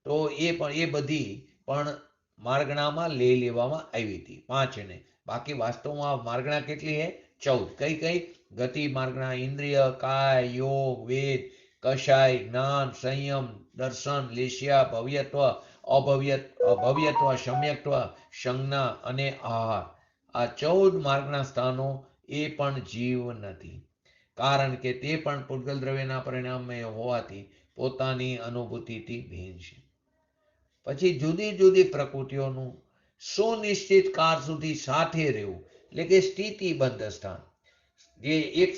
A: તો એ બધી પણ માર્ગણામાં લઈ લેવામાં આવી હતી 5ને. બાકી વાસ્તવમાં માર્ગણા કેટલી છે? 14. કઈ કઈ? ગતિ માર્ગણા, ઇન્દ્રિય, કાય, યોગ, વેદ, કષાય, જ્ઞાન, સંયમ, દર્શન, લેશ્યા, ભવ્યત્વ, અભવ્યત્વ, સમ્યક્ત્વ, સંજ્ઞા અને આહાર, આ 14 માર્ગના સ્થાનો એ પણ જીવ નથી. કારણ કે તે પણ પૂતગલ દ્રવ્યના પરિણામે હોવાથી પોતાની અનુભૂતિથી ભિન્ન છે. પછી જુદી જુદી પ્રકૃતિઓનું સુનિશ્ચિત કાળ સુધી સાથે રહેવું એટલે કે સ્થિતિબદ્ધ સ્થાન. જે એક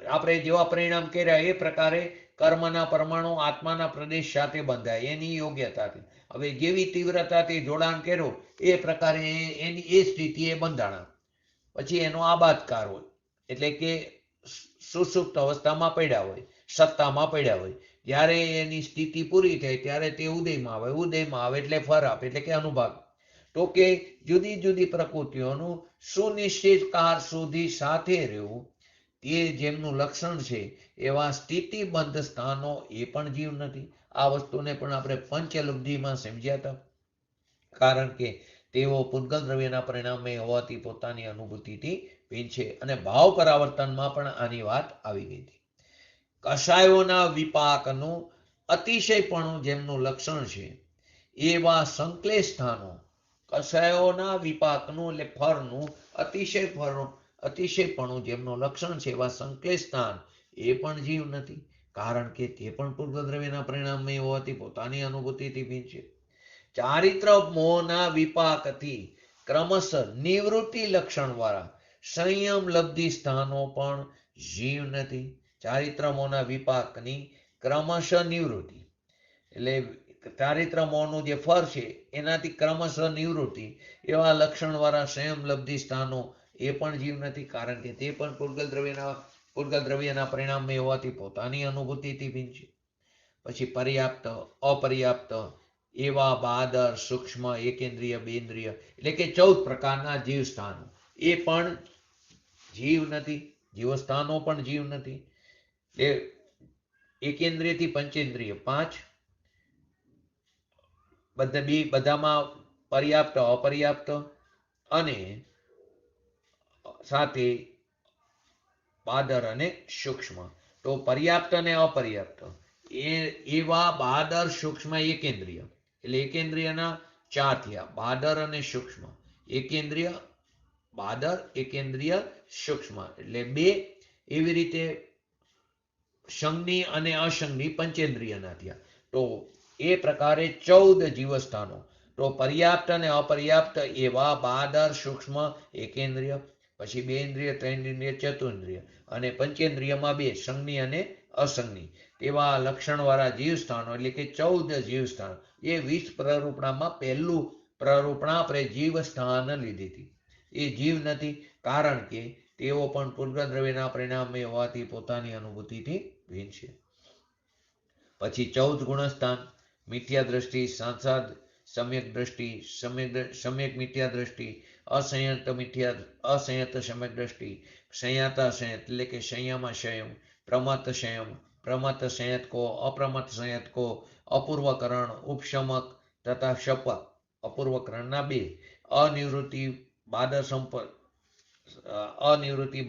A: આપણે જેવા પરિણામ કર્યા એ પ્રકારે કર્મના પરમાણુ આત્માના પ્રદેશ સાથે બંધાય એની યોગ્યતાથી. હવે જેવી તીવ્રતાથી જોડાણ કર્યું એ પ્રકારે એની એ સ્થિતિ એ બંધાણા. પછી એનો આબાદકાર હોય એટલે કે સુષુપ્ત અવસ્થામાં પડ્યા હોય, સત્તામાં પડ્યા હોય. જ્યારે એની સ્થિતિ પૂરી થાય ત્યારે તે ઉદયમાં આવે. ઉદયમાં આવે એટલે ફરાપ એટલે કે અનુભાગ. તો કે જુદી જુદી પ્રકૃતિઓનું સુનિશ્ચિત કાળ સુધી સાથે રહેવું તે જેમનું લક્ષણ છે એવા સ્થિતિબદ્ધ સ્થાનો એ પણ જીવ નથી. આ વસ્તુને પણ આપણે પંચલબ્ધિમાં સમજ્યા હતા. કારણ કે તેઓ પૂતગલ દ્રવ્યના પરિણામે હોવાથી પોતાની અનુભૂતિથી ભિન્ન છે. અને ભાવ પરાવર્તનમાં પણ આની વાત આવી ગઈ હતી. કષાયોના વિપાકનું અતિશયપણું જેમનું લક્ષણ છે એવા સંક્લેશ સ્થાનો, કષાયોના વિપાકનું એટલે ફળનું અતિશયપણું જેમનું લક્ષણ છે એવા સંક્લેશ સ્થાન એ પણ જીવ નથી. કારણ કે તે પણ પૂતગલ દ્રવ્યના પરિણામે હોવાથી પોતાની અનુભૂતિથી ભિન્ન છે. ચારિત્ર મોહના વિપાકથી ક્રમશઃ નિવૃત્તિ લક્ષણ વાળા સંયમ લબ્ધિ સ્થાનો પણ જીવ નથી. ચારિત્ર મોહના વિપાકની ક્રમશઃ નિવૃત્તિ એટલે ચારિત્ર મોહનું જે ફળ છે એનાથી ક્રમશઃ નિવૃત્તિ એવા લક્ષણ વાળા સંયમ લબ્ધિ સ્થાનો એ પણ જીવ નથી. કારણ કે તે પણ પૂતગલ દ્રવ્યના પરિણામે હોવાથી પોતાની અનુભૂતિથી ભિન્ન છે. પછી પર્યાપ્ત, અપર્યાપ્ત એવા બાદર, સૂક્ષ્મ, એકેન્દ્રિય, બેન્દ્રિય એટલે કે 14 પ્રકારના જીવ સ્થાનો એ પણ જીવ નથી. જીવસ્થાનો પણ જીવ નથી. એકેન્દ્રિય થી પંચેન્દ્રિય 5, બધામાં પર્યાપ્ત, અપર્યાપ્ત અને સાથે બાદર અને સૂક્ષ્મ. તો પર્યાપ્ત અને અપર્યાપ્ત એવા બાદર, સૂક્ષ્મ, એકેન્દ્રિય એટલે એકેન્દ્રિયના 4 થયા. બાદર અને સૂક્ષ્મ. એકેન્દ્રિય, બાદર, એકેન્દ્રિય, સૂક્ષ્મ એટલે 2. એવી રીતે સંજ્ઞી અને અસંજ્ઞી પંચેન્દ્રિયના થયા. તો એ પ્રકારે 14 જીવસ્થાનો. તો પર્યાપ્ત અને અપર્યાપ્ત એવા બાદર, સૂક્ષ્મ, એકેન્દ્રિય, પછી 2 ઇન્દ્રિય, 3 ઇન્દ્રિય, ચતુર્ઇન્દ્રિય અને પંચેન્દ્રિયમાં 2 સંજ્ઞી અને અસંજ્ઞી તેવા લક્ષણવાળા જીવસ્થાનો એટલે કે 14 જીવસ્થાનો. એ 20 પ્રરૂપણામાં પહેલું પ્રરૂપણા આપણે જીવસ્થાન લીધી હતી. એ જીવ નથી. કારણ કે તેઓ પણ પૂતગલ દ્રવ્યના પરિણામે હોવાથી પોતાની અનુભૂતિથી ભિન્ન છે. પછી 14 ગુણસ્થાન, મિથ્યા દ્રષ્ટિ, સાંસાદ સમ્યક દ્રષ્ટિ, સમ્યક મિથ્યા દ્રષ્ટિ, અસંયત સમ્યક દ્રષ્ટિ, સંયતા સંયત એટલે કે સંયમા સંયમ, પ્રમત્ત સંયમ, પ્રમત્ત સંયતકો, અપ્રમત્ત સંયતકો, અપૂર્વકરણ, ઉપશમક તથા શપક. અપૂર્વકરણના 2. અનિવૃત્તિ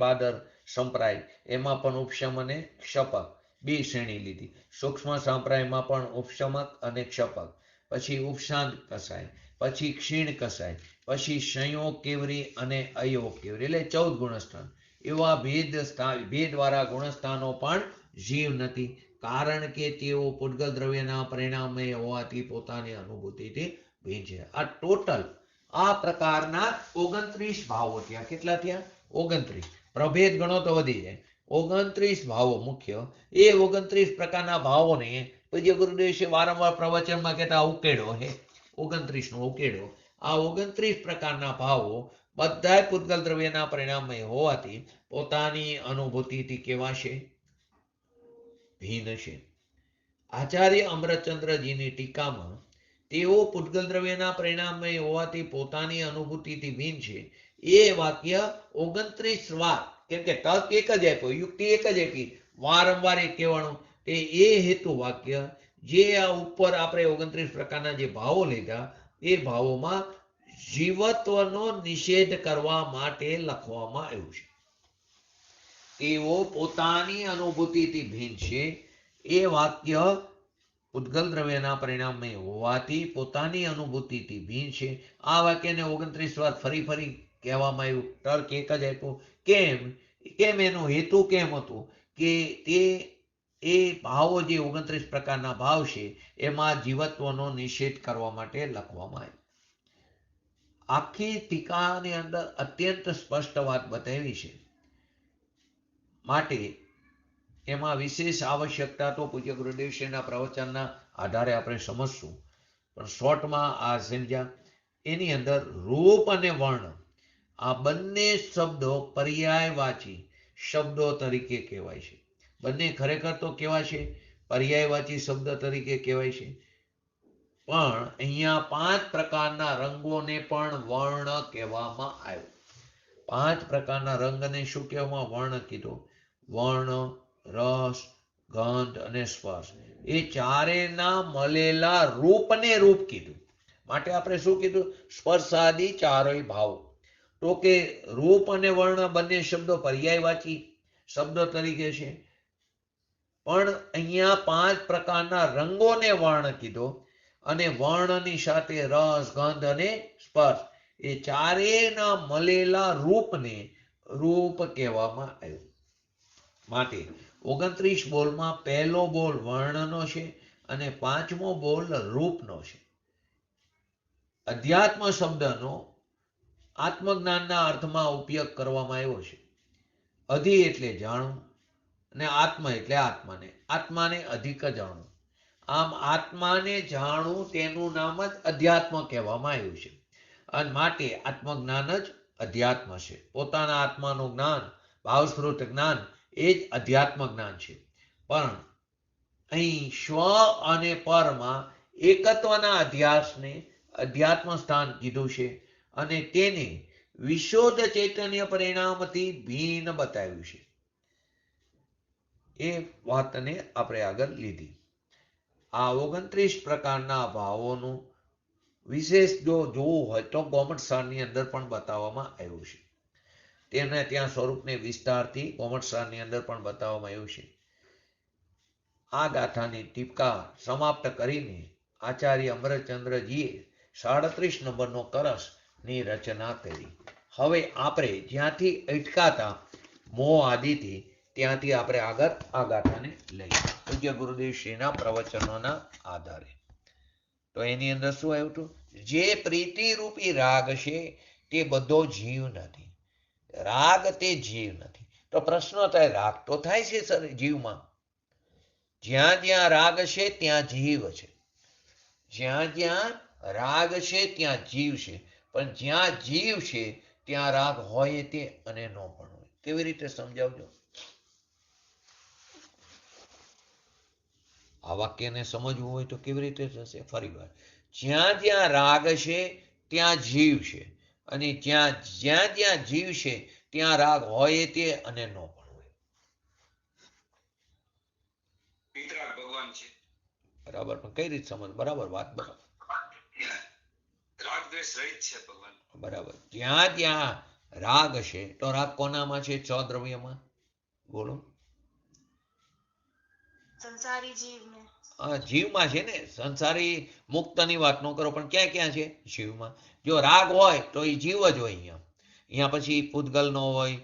A: બાદર સંપ્રાય એમાં પણ ઉપશમ અને ક્ષપક 2 શ્રેણી લીધી. સૂક્ષ્મ સંપ્રાયમાં પણ ઉપશમક અને ક્ષપક. પછી ઉપશાંત કસાય, પછી ક્ષીણ કસાય, પછી સંયોગ કેવરી અને અયોગ કેવરી એટલે 14 ગુણસ્થાન. એવા ભેદ વાળા ગુણસ્થાનો પણ જીવ નથી. કારણ કે તેઓ પૂતગલ દ્રવ્યના પરિણામે હોવાથી પોતાની અનુભૂતિથી ભિન્ન છે. આ ટોટલ આ પ્રકારના 29 ભાવો થયા. કેટલા થયા? 29. પ્રભેદ ગણો તો વધી જાય. 29 ભાવો મુખ્ય. એ 29 પ્રકારના ભાવોને પૂજ્ય ગુરુદેવ વારંવાર પ્રવચનમાં કહેતા ઉકેડો હે. 29 નો ઉકેડો. આ 29 પ્રકારના ભાવો બધા પૂતગલ દ્રવ્યના પરિણામે હોવાથી પોતાની અનુભૂતિથી કેવા છે? ભિન્ન છે. આચાર્ય અમરચંદ્રજીની ટીકામાં તેઓ પૂતગલ દ્રવ્યના પરિણામે હોવાથી પોતાની અનુભૂતિથી ભિન્ન છે એ વાક્ય 29 વાર, કેમ કે તર્ક એક જ આપ્યો, યુક્તિ એક જ આપી, વારંવાર એક કહેવાનું કે એ હેતુ વાક્ય જે આ ઉપર આપણે 29 પ્રકારના જે ભાવો લીધા એ ભાવોમાં જીવત્વનો નિષેધ કરવા માટે લખવામાં આવ્યું છે. તેઓ પોતાની અનુભૂતિથી ભિન્ન છે એ વાક્ય પૂતગલ દ્રવ્યના પરિણામે હોવાથી પોતાની અનુભૂતિથી ભિન્ન છે. આ વાક્યને 29 વાર ફરી ફરી કહેવામાં આવ્યું. તર્ક એક જ આપ્યો. કેમ એનો હેતુ કેમ હતું કે તે એ ભાવો જે 29 પ્રકારના ભાવ છે એમાં જીવત્વનો નિષેધ કરવા માટે લખવામાં આવ્યો. આખી ટીકાની અંદર અત્યંત સ્પષ્ટ વાત બતાવી છે. માટે એમાં વિશેષ આવશ્યકતા તો પૂજ્ય ગુરુદેવશ્રીના પ્રવચનના આધારે આપણે સમજશું, પણ શોર્ટમાં આ સમજ્યા. એની અંદર રૂપ અને વર્ણ આ બંને શબ્દો પર્યાયવાચી શબ્દો તરીકે કહેવાય છે. બંને ખરેખર તો કેવા છે? પર્યાયવાચી શબ્દ તરીકે કહેવાય છે. પણ અહીંયા 5 પ્રકારના રંગોને પણ વર્ણ કહેવામાં આવ્યો. 5 પ્રકારના રંગને શું કહેવામાં? વર્ણ કીધો. વર્ણ, રસ, ગંધ અને સ્પર્શ એ ચારેના મળેલા રૂપને રૂપ કીધું. માટે આપણે શું કીધું? સ્પર્શાદી ચારેય ભાવ. તો કે રૂપ અને વર્ણ બંને શબ્દો પર્યાયવાચી શબ્દો તરીકે છે. પણ અહીંયા 5 પ્રકારના રંગોને વર્ણ કીધો અને વર્ણની સાથે રસ, ગંધ અને સ્પર્શ એ ચારેયના મળેલા રૂપને રૂપ કહેવામાં આવ્યું. માટે 29 બોલમાં પહેલો બોલ વર્ણનો છે અને 5મો બોલ રૂપનો છે. અધ્યાત્મ શબ્દનો આત્મજ્ઞાનના અર્થમાં ઉપયોગ કરવામાં આવ્યો છે. અધિ એટલે જાણવું અને આત્મ એટલે આત્માને અધિક જાણવું. આમ આત્માને જાણવું તેનું નામ જ અધ્યાત્મ કહેવામાં આવ્યું છે. અને માટે આત્મજ્ઞાન જ અધ્યાત્મ છે. પોતાના આત્માનું જ્ઞાન, ભાવસ્ફૂર્ત જ્ઞાન એ જ અધ્યાત્મ જ્ઞાન છે. પણ અહીં સ્વ અને પરમાં એકત્વના અધ્યાસને અધ્યાત્મ સ્થાન કીધું છે અને તેને વિશોધ ચૈતન્ય પરિણામથી ભિન્ન બતાવ્યું છે. એ વાતને આપણે આગળ લીધી. આ 29 પ્રકારના ભાવોનું વિશેષ જો જોવું હોય તો ગોમટસારની અંદર પણ બતાવવામાં આવ્યું છે. તેને ત્યાં સ્વરૂપને વિસ્તારથી ગોમટસારની અંદર પણ બતાવવામાં આવ્યું છે. આ ગાથાની ટીપકા સમાપ્ત કરીને આચાર્ય અમરચંદ્રજીએ 37 નંબરનો કળશની રચના કરી. હવે આપણે જ્યાંથી અટકાતા મોહ આદિથી ત્યાંથી આપણે આગળ આ ગાથાને લઈએ પૂજ્ય ગુરુદેવ શ્રીના પ્રવચનોના આધારે. તો એની અંદર શું આવ્યું હતું? જે પ્રીતિરૂપી રાગ છે તે બધો જીવ નથી. રાગ તે જીવ નથી. તો પ્રશ્ન થાય, રાગ તો થાય છે સર જીવમાં. જ્યાં જ્યાં રાગ છે ત્યાં જીવ છે. જ્યાં જ્યાં રાગ છે ત્યાં જીવ છે. પણ જ્યાં જીવ છે ત્યાં રાગ હોય તે અને ન પણ હોય. કેવી રીતે સમજાવજો? આ વાક્યને સમજવું હોય તો કેવી રીતે થશે? ફરી વાર, જ્યાં જ્યાં રાગ છે ત્યાં જીવ છે અને જ્યાં જ્યાં જીવ છે ત્યાં રાગ હોય તે અને ન પણ હોય. ભગવાન છે બરાબર, પણ કઈ રીતે સમજ? બરાબર વાત, બરાબર. રાગ દ્વેષ રહિત છે ભગવાન. બરાબર. જ્યાં જ્યાં રાગ છે તો રાગ કોનામાં છે? 6 દ્રવ્યમાં. બોલો. સંસારી જીવને. જીવમાં છે ને. સંસારી મુક્તની વાત ન કરો, પણ ક્યાં ક્યાં છે? જીવમાં. જો રાગ હોય તો એ જીવ જ હોય. અહીંયા પછી પૂતગલ નો હોય,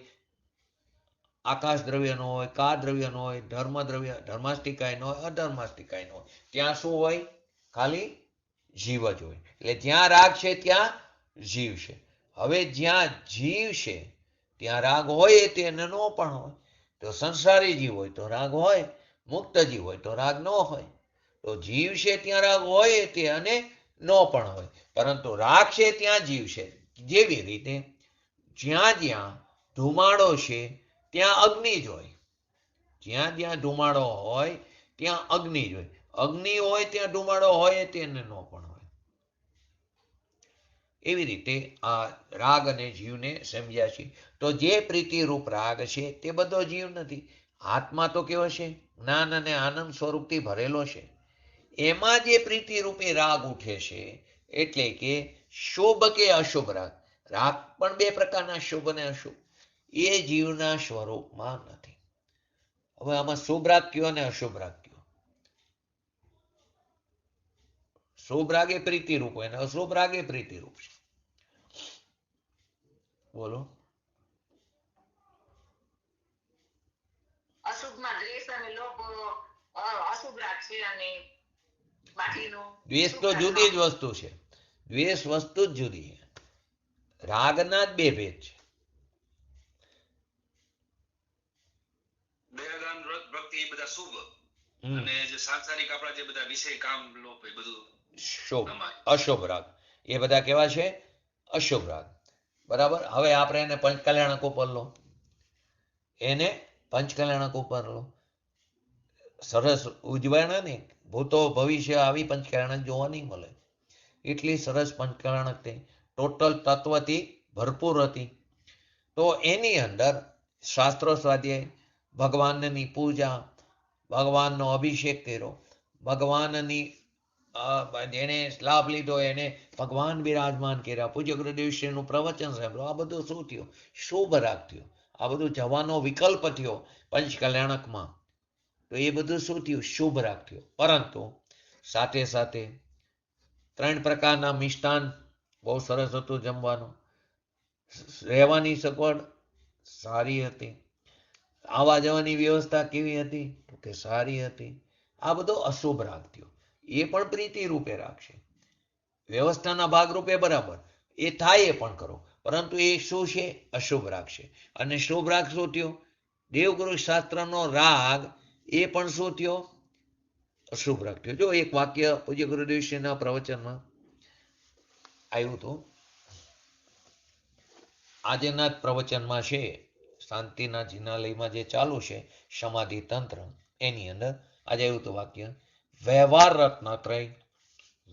A: આકાશ દ્રવ્યનો હોય, કા દ્રવ્યનો હોય, ધર્મ દ્રવ્ય, ધર્માષ્ટિકાયનો હોય, અધર્માષ્ટિકાયનો હોય, ત્યાં શું હોય? ખાલી જીવ જ હોય. એટલે જ્યાં રાગ છે ત્યાં જીવ છે. હવે જ્યાં જીવ છે ત્યાં રાગ હોય તે ન પણ હોય. તો સંસારી જીવ હોય તો રાગ હોય, મુક્ત જીવ હોય તો રાગ ન હોય. તો જીવ છે ત્યાં રાગ હોય તે અને ન પણ હોય. પરંતુ રાગ છે ત્યાં જીવ છે. જેવી રીતે જ્યાં જ્યાં ધુમાડો છે ત્યાં અગ્નિ જ હોય. જ્યાં જ્યાં ધુમાડો હોય ત્યાં અગ્નિ જ હોય. અગ્નિ હોય ત્યાં ધુમાડો હોય તેને ન પણ હોય. એવી રીતે આ રાગ અને જીવને સમજ્યા છે. તો જે પ્રીતિરૂપ રાગ છે તે બધો જીવ નથી. આત્મા તો કેવો છે? જ્ઞાન અને આનંદ સ્વરૂપથી ભરેલો છે. એમાં જે પ્રીતિરૂપી રાગ ઉઠે છે એટલે કે શુભ કે અશુભ રાગ. રાગ પણ બે પ્રકારના, શુભ અને અશુભ. એ જીવના સ્વરૂપમાં નથી. હવે આમાં શુભ રાગ કયો અને અશુભ રાગ કયો? શુભ રાગ એ પ્રીતિરૂપ હોય અને અશુભ રાગ એ પ્રીતિરૂપ છે. બોલો.
B: અશુભમાં દ્વેષ અને લોભ અશુભ રાગ છે અને બાકીનો
A: દ્વેષ તો જુદી જ વસ્તુ છે. દ્વેષ વસ્તુ જ જુદી છે. રાગના જ બે ભેદ છે.
C: દયાદાન, વ્રત, ભક્તિ એ બધા શુભ અને જે સાંસારિક આપણા જે બધા વિષય કામ લોભ એ બધું
A: શુભ. અશુભ રાગ એ બધા કેવા છે? અશુભ રાગ. બરાબર. હવે આપણે એને પંચકલ્યાણક ઉપર લો, એને પંચકલ્યાણક ઉપર લો. સરસ ઉજવાણા ને ભૂતો ભવિષ્ય આવી પંચકલ્યાણક જોવા નહીં મળે. એટલી સરસ પંચકલ્યાણક થઈ, ટોટલ તત્વથી ભરપૂર હતી. તો એની અંદર શાસ્ત્રો સ્વાધ્યાય, ભગવાનની પૂજા, ભગવાનનો અભિષેક કર્યો, ભગવાનની જેને લાભ લીધો એને ભગવાન બિરાજમાન કર્યા, પૂજ્ય ગુરુદેવશ્રીનું પ્રવચન સાંભળ્યું. આ બધું શું થયું? શુભ રાગ થયો. આ બધું જવાનો વિકલ્પ થયો પંચકલ્યાણકમાં. તો એ બધું શું થયું? શુભ રાગ થયો. પરંતુ સાથે સાથે 3 પ્રકારના મિષ્ટાન બહુ સરસ હતું જમવાનું. રહેવાની સગવડ સારી હતી. આવવા જવાની વ્યવસ્થા કેવી હતી? તો કે સારી હતી. આ બધો અશુભ રાગ થયો. એ પણ પ્રીતિ રૂપે રાગ છે. વ્યવસ્થાના ભાગરૂપે બરાબર, એ થાય એ પણ કરો, પરંતુ એ શું છે? અશુભ રાગ છે. અને શુભ રાગ શું થયો? દેવગુરુ શાસ્ત્રનો રાગ એ પણ શું થયો? અશુભ રાગ થયો. જો એક વાક્ય પૂજ્ય ગુરુદેવશ્રીના પ્રવચનમાં આવ્યું હતું. આજના પ્રવચનમાં છે, શાંતિના જિનાલયમાં જે ચાલુ છે સમાધિ તંત્ર, એની અંદર આજે આવ્યું હતું વાક્ય,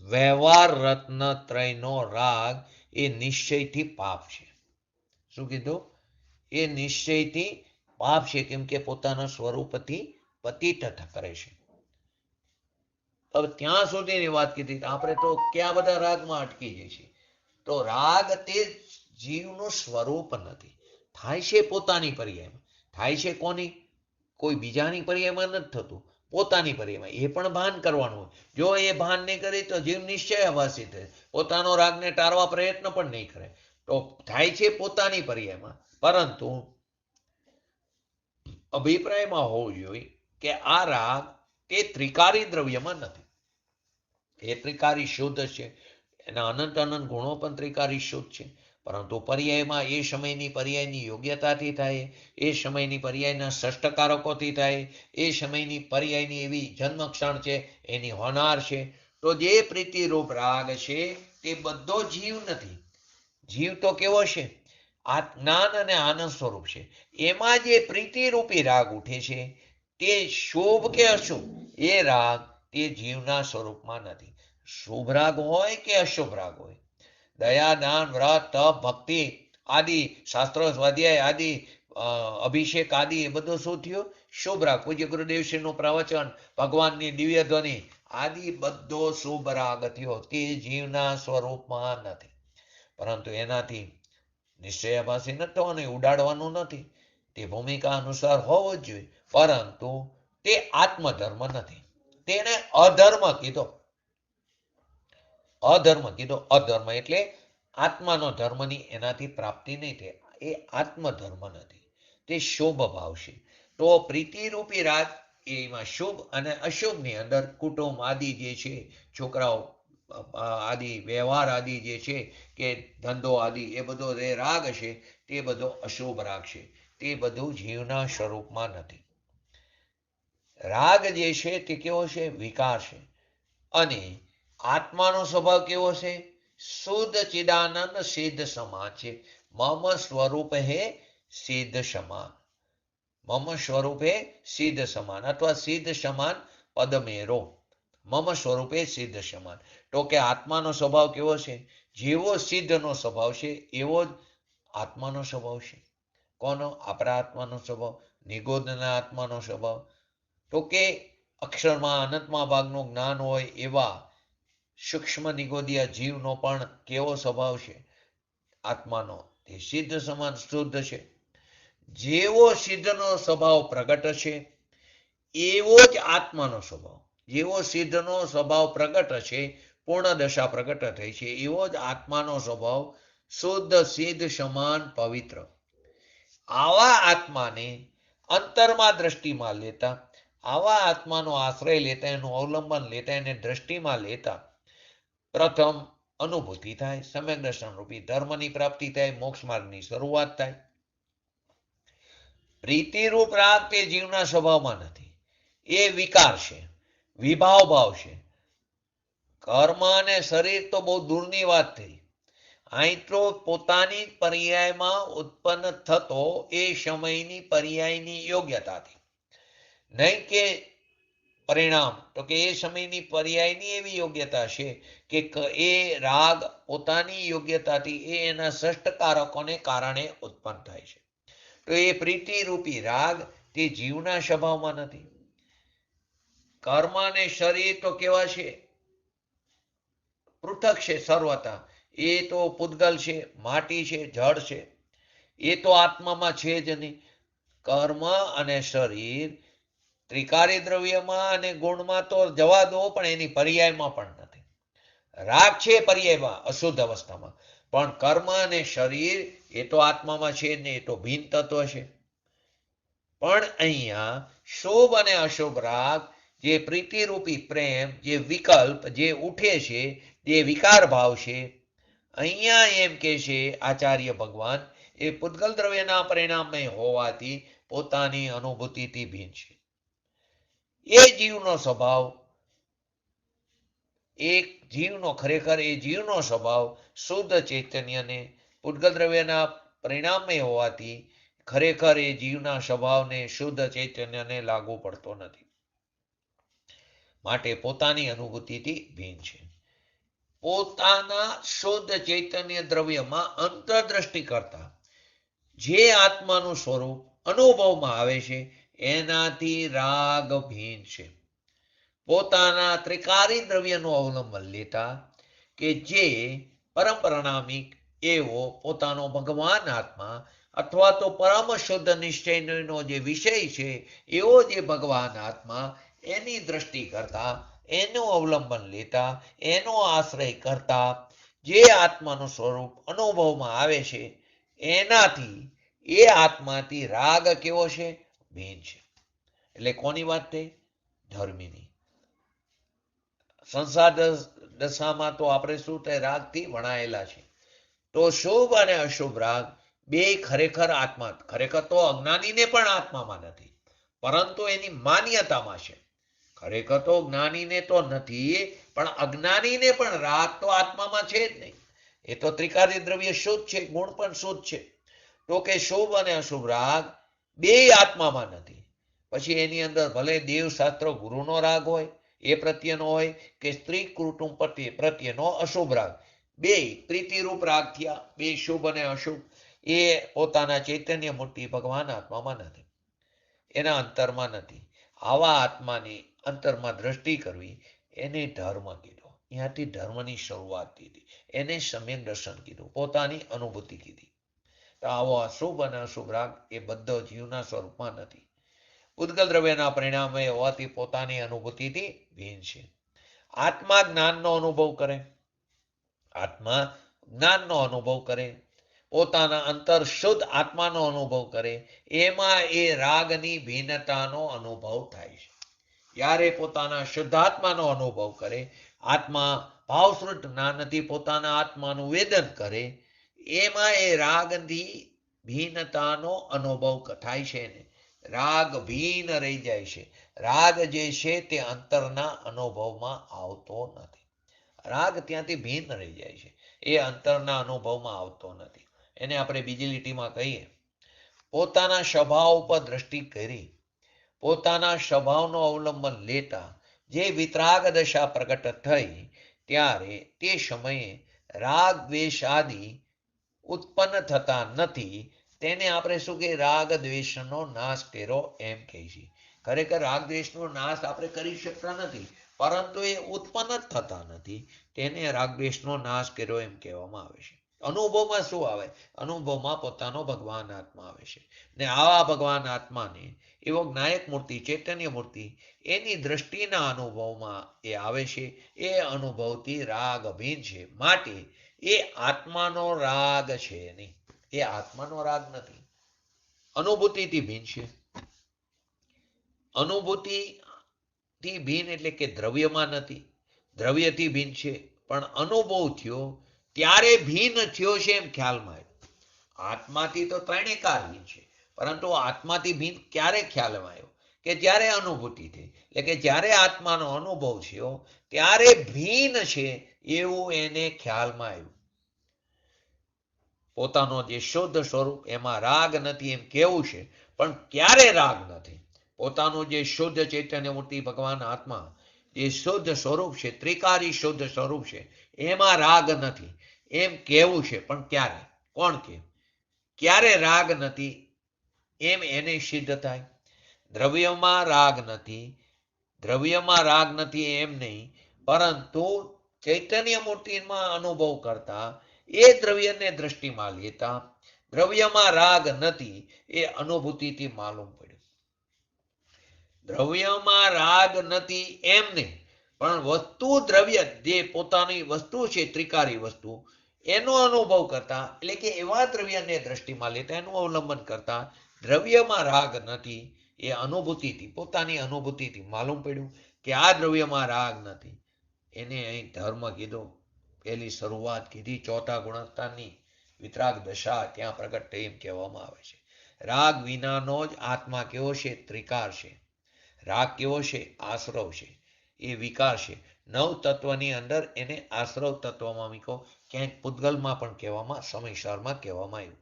A: વ્યવહાર રત્નત્રયનો રાગ એ નિશ્ચયથી પાપ છે. શું કીધું? એ નિશ્ચયથી પાપ છે, કેમ કે પોતાના સ્વરૂપથી પતિત કરે છે. હવે ત્યાં સુધીની વાત કીધી. આપણે તો ક્યાં બધા રાગમાં અટકી જાય છે. તો રાગ તે જીવનું સ્વરૂપ નથી. થાય છે પોતાની પર્યાયમાં. થાય છે કોની? કોઈ બીજાની પર્યાયમાં નથી થતું, પોતાની પર્યાયમાં. એ પણ ભાન કરવાનું હોય. જો એ ભાન નહીં કરી તો જીવ નિશ્ચયાભાસી થાય, પોતાનો રાગને ટાળવા પ્રયત્ન પણ નહીં કરે. તો થાય છે પોતાની પર્યાયમાં. પરંતુ અભિપ્રાયમાં હોવું જોઈએ કે આ રાગ તે ત્રિકારી દ્રવ્યમાં નથી. એ ત્રિકારી શુદ્ધ છે. એના અનંત અનંત ગુણો પણ ત્રિકારી શુદ્ધ છે. પરંતુ પર્યાયમાં એ સમયની પર્યાયની યોગ્યતાથી થાય, એ સમયની પર્યાયના ષષ્ઠકારકોથી થાય, એ સમયની પર્યાયની એવી જન્મક્ષણ છે, એની હોનાર છે. તો જે પ્રીતિરૂપ રાગ છે તે બધો જીવ નથી. જીવ તો કેવો છે? આ જ્ઞાન અને આનંદ સ્વરૂપ છે. એમાં જે પ્રીતિરૂપી રાગ ઉઠે છે તે શુભ કે અશુભ, એ રાગ તે જીવના સ્વરૂપમાં નથી. શુભ રાગ હોય કે અશુભ રાગ હોય, દયા, દાન, વ્રત, તપ, ભક્તિ આદિ, શાસ્ત્રો સ્વાધ્યાય આદિ, અભિષેક આદિ, એ બધું શું થયું? શુભ રાગ. પૂજ્ય ગુરુદેવશ્રીનું પ્રવચન, ભગવાનની દિવ્ય ધ્વનિ આદિ બધો શુભ રાગ થયો. તે જીવના સ્વરૂપમાં નથી. પરંતુ એનાથી નિશ્ચયાભાસી નથી થવાનું, ઉડાડવાનું નથી. તે ભૂમિકા અનુસાર હોવો જ જોઈએ. પરંતુ તે આત્મધર્મ નથી. તેને અધર્મ કીધો. અધર્મ કીધો. અધર્મ એટલે આત્માનો ધર્મની એનાથી પ્રાપ્તિ નહીં થાય. એ આત્મધર્મ નથી. તે શુભ ભાવ છે. તો પ્રીતિરૂપી રાગ એમાં શુભ અને અશુભની અંદર કુટુંબ આદિ જે છે, છોકરાઓ આદિ વ્યવહાર આદિ જે છે કે ધંધો આદિ, એ બધો જે રાગ છે તે બધો અશુભ રાગ છે. તે બધું જીવના સ્વરૂપમાં નથી. રાગ જે છે તે કેવો છે? વિકાર છે. અને આત્માનો સ્વભાવ કેવો છે? શુદ્ધ ચિદાનંદ સિદ્ધ સમાન છે. મમ સ્વરૂપ હે સિદ્ધ સમાન. મમ સ્વરૂપે સિદ્ધ સમાન અથવા સિદ્ધ સમાન પદમેરો. મમ સ્વરૂપે સિદ્ધ સમાન. તો કે આત્માનો સ્વભાવ કેવો છે? જેવો સિદ્ધનો સ્વભાવ છે એવો જ આત્માનો સ્વભાવ છે. કોનો? આપણા આત્માનો સ્વભાવ, નિગોદના આત્માનો સ્વભાવ. તો કે અક્ષરમાં અનંતમાં ભાગનું જ્ઞાન હોય એવા સૂક્ષ્મ નિગોદિયા જીવનો પણ કેવો સ્વભાવ છે? આત્માનો તે સિદ્ધ સમાન શુદ્ધ છે. જેવો સિદ્ધનો સ્વભાવ પ્રગટ છે એવો જ આત્માનો સ્વભાવ. જેવો સિદ્ધનો સ્વભાવ પ્રગટ છે, પૂર્ણ દશા પ્રગટ થઈ છે, એવો જ આત્માનો સ્વભાવ શુદ્ધ સિદ્ધ સમાન પવિત્ર. આવા આત્માને અંતરમાં દ્રષ્ટિમાં લેતા, આવા આત્માનો આશ્રય લેતા, એનું અવલંબન લેતા, એને દ્રષ્ટિમાં લેતા પ્રથમ અનુભૂતિ થાય, સમ્યક દર્શન રૂપી ધર્મની પ્રાપ્તિ થાય, મોક્ષ માર્ગની શરૂઆત થાય. પ્રીતિરૂપ રાગ તે જીવના સ્વભાવમાં નથી. એ વિકાર છે, વિભાવ ભાવ છે. કર્મ અને શરીર તો બહુ દૂરની વાત થઈ. અહીં તો પોતાની પર્યાયમાં ઉત્પન્ન થતો એ સમયની પર્યાયની યોગ્યતાથી, નહીં કે પરિણામ. તો કે એ સમયની પર્યાયની એવી યોગ્યતા છે કે એ રાગ પોતાની યોગ્યતાથી એ એના ષષ્ઠકારકોને કારણે ઉત્પન્ન થાય છે. તો એ પ્રીતિરૂપી રાગ તે જીવના સ્વભાવમાં નથી. કર્મ અને શરીર તો કેવા છે? પૃથક છે સર્વતા. એ તો પૂતગલ છે, માટી છે, જળ છે. એ તો આત્મામાં છે જ નહીં. કર્મ અને શરીર ત્રિકારી દ્રવ્યમાં અને ગુણમાં તો જવા દો, પણ એની પર્યાયમાં પણ નથી. રાગ છે પર્યાયમાં અશુદ્ધ અવસ્થામાં, પણ કર્મ અને શરીર એ તો આત્મામાં છે જ નહીં. એ તો ભિન્ન તત્વ છે. પણ અહીંયા શુભ અને અશુભ રાગ, જે પ્રીતિરૂપી પ્રેમ, જે વિકલ્પ જે ઉઠે છે, જે વિકાર ભાવ છે, અહીંયા એમ કે છે આચાર્ય ભગવાન, એ પૂતગલ દ્રવ્યના પરિણામે હોવાથી પોતાની અનુભૂતિથી ભિન્ન છે. એ જીવનો સ્વભાવ, એક જીવનો ખરેખર એ જીવનો સ્વભાવ શુદ્ધ ચૈતન્યને પૂતગલ દ્રવ્યના પરિણામે હોવાથી ખરેખર એ જીવના સ્વભાવને શુદ્ધ ચૈતન્યને લાગુ પડતો નથી. માટે પોતાની અનુભૂતિથી ભિન્ન છે. પોતાના શુદ્ધ ચૈતન્ય દ્રવ્યમાં અંતરદ્રષ્ટિ કરતા જે આત્માનું સ્વરૂપ અનુભવમાં આવે છે એનાથી રાગ ભિન્ન છે. પોતાના ત્રિકારી દ્રવ્યનું અવલંબન લેતા કે જે પરમ પરિણામિક એવો પોતાનો ભગવાન આત્મા અથવા તો પરમ શુદ્ધ નિશ્ચયનો જે વિષય છે એવો જે ભગવાન આત્મા, એની દ્રષ્ટિ કરતા, એનું અવલંબન લેતા, એનો આશ્રય કરતા જે આત્માનું સ્વરૂપ અનુભવમાં આવે છે એનાથી, એ આત્માથી રાગ કેવો છે? ભિન્ન છે. એટલે કોની વાત થઈ? ધર્મીની. સંસાર દશામાં તો આપણે શું થાય? રાગથી વણાયેલા છે. તો શુભ અને અશુભ રાગ બે ખરેખર આત્મા, ખરેખર તો અજ્ઞાનીને પણ આત્મામાં નથી, પરંતુ એની માન્યતામાં છે. ખરેખર તો જ્ઞાનીને તો નથી, પણ અજ્ઞાનીને પણ રાગ તો આત્મામાં છે જ નહીં. એ તો ત્રિકારી દ્રવ્ય શુદ્ધ છે, ગુણ પણ શુદ્ધ છે. તો કે શુભ અને અશુભ રાગ બે આત્મામાં નથી. પછી એની અંદર ભલે દેવશાસ્ત્ર ગુરુનો રાગ હોય એ પ્રત્યેનો હોય, કે સ્ત્રી કુટુંબ પ્રત્યેનો અશુભ રાગ, બે પ્રીતિરૂપ રાગ થયા. બે શુભ અને અશુભ એ પોતાના ચૈતન્ય મૂર્તિ ભગવાન આત્મામાં નથી, એના અંતરમાં નથી. આવા આત્માની અંતરમાં દ્રષ્ટિ કરવી એને ધર્મ કીધો. ત્યાંથી ધર્મની શરૂઆત કીધી, એને સમ્યક દર્શન કીધું, પોતાની અનુભૂતિ કીધી. તો આવો અશુભ અને અશુભ રાગ એ બધો જીવના સ્વરૂપમાં નથી. પૂતગલ દ્રવ્યના પરિણામે હોવાથી પોતાની અનુભૂતિથી ભિન્ન છે. આત્મા જ્ઞાનનો અનુભવ કરે, આત્મા જ્ઞાનનો અનુભવ કરે, પોતાના અંતર શુદ્ધ આત્માનો અનુભવ કરે, એમાં એ રાગની ભિન્નતાનો અનુભવ થાય છે. જ્યારે પોતાના શુદ્ધાત્માનો અનુભવ કરે, આત્મા ભાવશ્રુત જ્ઞાનથી પોતાના આત્માનું વેદન કરે, એમાં એ રાગની ભિન્નતાનો અનુભવ થાય છે ને રાગ ભીન રહી જાય છે. રાગ જે છે તે અંતરના અનુભવમાં આવતો નથી. રાગ ત્યાંથી ભીન રહી જાય છે, એ અંતરના અનુભવમાં આવતો નથી. એને આપણે બીજી લીટીમાં કહીએ, પોતાના સ્વભાવ ઉપર દ્રષ્ટિ કરી, પોતાના સ્વભાવનો અવલંબન લેતા જે વિતરાગ દશા પ્રગટ થઈ, ત્યારે તે સમયે રાગ દ્વેષ આદિ ઉત્પન્ન થતા નથી. તેને આપણે શું કે રાગ દ્વેષનો નાશ કર્યો એમ કહીએ છીએ. ખરેખર રાગ દ્વેષનો નાશ આપણે કરી શકતા નથી, પરંતુ એ ઉત્પન્ન જ થતા નથી. તેને રાગ દ્વેષનો નાશ કર્યો એમ કહેવામાં આવે છે. અનુભવમાં શું આવે? અનુભવમાં પોતાનો ભગવાન આત્મા આવે છે, ને આવા ભગવાન આત્માને એવો જ્ઞાયક મૂર્તિ, ચૈતન્ય મૂર્તિ, એની દ્રષ્ટિના અનુભવમાં એ આવે છે. એ અનુભવથી રાગ ભીન છે, માટે એ આત્માનો રાગ છે નહીં. એ આત્માનો રાગ નથી, અનુભૂતિથી ભીન છે. અનુભૂતિથી ભીન એટલે કે દ્રવ્યમાં નથી, દ્રવ્યથી ભીન છે, પણ અનુભવ થયો ત્યારે ભીન થયો છે એમ ખ્યાલમાં આવ્યો. આત્માથી તો ત્રણેય કાર ભીન છે, પરંતુ આત્માથી ભીન ક્યારે ખ્યાલમાં આવ્યો? કે જ્યારે અનુભૂતિ થઈ, એટલે કે જ્યારે આત્માનો અનુભવ થયો ત્યારે ભીન છે એવું એને ખ્યાલમાં આવ્યું. પોતાનો જે શુદ્ધ સ્વરૂપ એમાં રાગ નથી એમ કેવું છે, પણ ક્યારે રાગ નથી? પોતાનું જે શુદ્ધ ચૈતન્ય મૂર્તિ ભગવાન આત્મા, જે શુદ્ધ સ્વરૂપ છે, ત્રિકારી શુદ્ધ સ્વરૂપ છે, એમાં રાગ નથી એમ કેવું છે, પણ ક્યારે? કોણ કે ક્યારે રાગ નથી એમ એને સિદ્ધ થાય? દ્રવ્યમાં રાગ નથી, દ્રવ્યમાં રાગ નથી એમ નહીં, પરંતુ ચૈતન્ય મૂર્તિમાં અનુભવ કરતા, એ દ્રવ્યને દ્રષ્ટિમાં લેતા દ્રવ્યમાં રાગ નથી એ અનુભૂતિથી માલુમ પડ્યું. દ્રવ્યમાં રાગ નથી એમ નહીં, પણ વસ્તુ દ્રવ્ય જે પોતાની વસ્તુ છે, ત્રિકારી વસ્તુ, એનો અનુભવ કરતા, એટલે કે એવા દ્રવ્યને દ્રષ્ટિમાં લેતા, એનું અવલંબન કરતા દ્રવ્યમાં રાગ નથી એ અનુભૂતિથી, પોતાની અનુભૂતિથી માલુમ પડ્યું કે આ દ્રવ્યમાં રાગ નથી. એને અહીં ધર્મ કીધો, પહેલી શરૂઆત કીધી, ચોથા ગુણસ્થાનની વિતરાગ દશા ત્યાં પ્રગટ થઈ એમ કહેવામાં આવે છે. રાગ વિનાનો જ આત્મા કેવો છે? ત્રિકાર છે. રાગ કેવો છે? આશ્રવ છે, એ વિકાર છે. નવ તત્વની અંદર એને આશ્રવ તત્વમાં મૂકો. ક્યાંક પૂતગલમાં પણ કહેવામાં, સમયસારમાં કહેવામાં આવ્યું.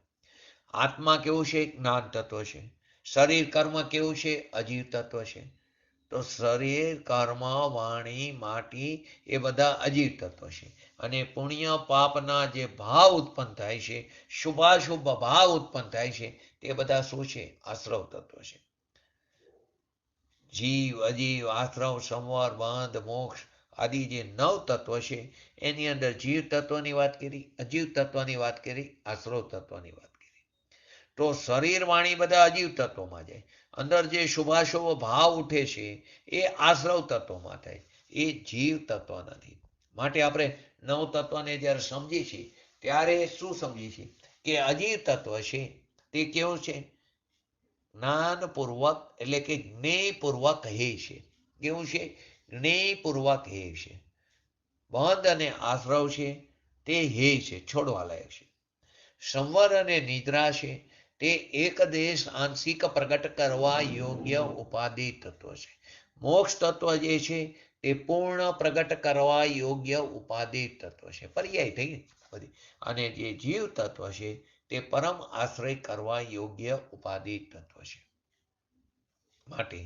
A: આત્મા કેવું છે? જ્ઞાન તત્વ છે. શરીર કર્મ કેવું છે? અજીવ તત્વ છે. તો શરીર કર્મ વાણી માટી એ બધા અજીવ તત્વ છે. અને પુણ્ય પાપના જે ભાવ ઉત્પન્ન થાય છે, શુભાશુભ ભાવ ઉત્પન્ન થાય છે, તે બધા શું છે? આશ્રવ તત્વ છે. જીવ અજીવ આશ્રવ સંવર બંધ મોક્ષ આદિ જે નવ તત્વ છે, એની અંદર જીવ તત્વની વાત કરી, અજીવ તત્વની વાત કરી, આશ્રવ તત્વની વાત કરી. તો શરીર વાણી બધા અજીવ તત્વમાં જાય. અંદર જે શુભાશુભ ભાવ ઉઠે છે એ આશ્રવ તત્વમાં થાય, એ જીવ તત્વ નથી. માટે આપણે નવ તત્વને જ્યારે સમજીએ છીએ ત્યારે શું સમજીએ છીએ? કે અજીવ તત્વ છે તે કેવું છે? જ્ઞાનપૂર્વક, એટલે કે જ્ઞેયપૂર્વક હે છે. કેવું છે? જ્ઞેયપૂર્વક હે છે. બંધ અને આશ્રવ છે તે હે છે, છોડવા લાયક છે. સંવર અને નિદ્રા છે તે એક દેશ આંશિક પ્રગટ કરવા યોગ્ય ઉપાધિ તત્વ છે. મોક્ષ તત્વ જે છે તે પૂર્ણ પ્રગટ કરવા યોગ્ય ઉપાધિ તત્વ છે. પર્યાય થઈ બધી. અને જે જીવ તત્વ છે તે પરમ આશ્રય કરવા યોગ્ય ઉપાધિ તત્વ છે. માટે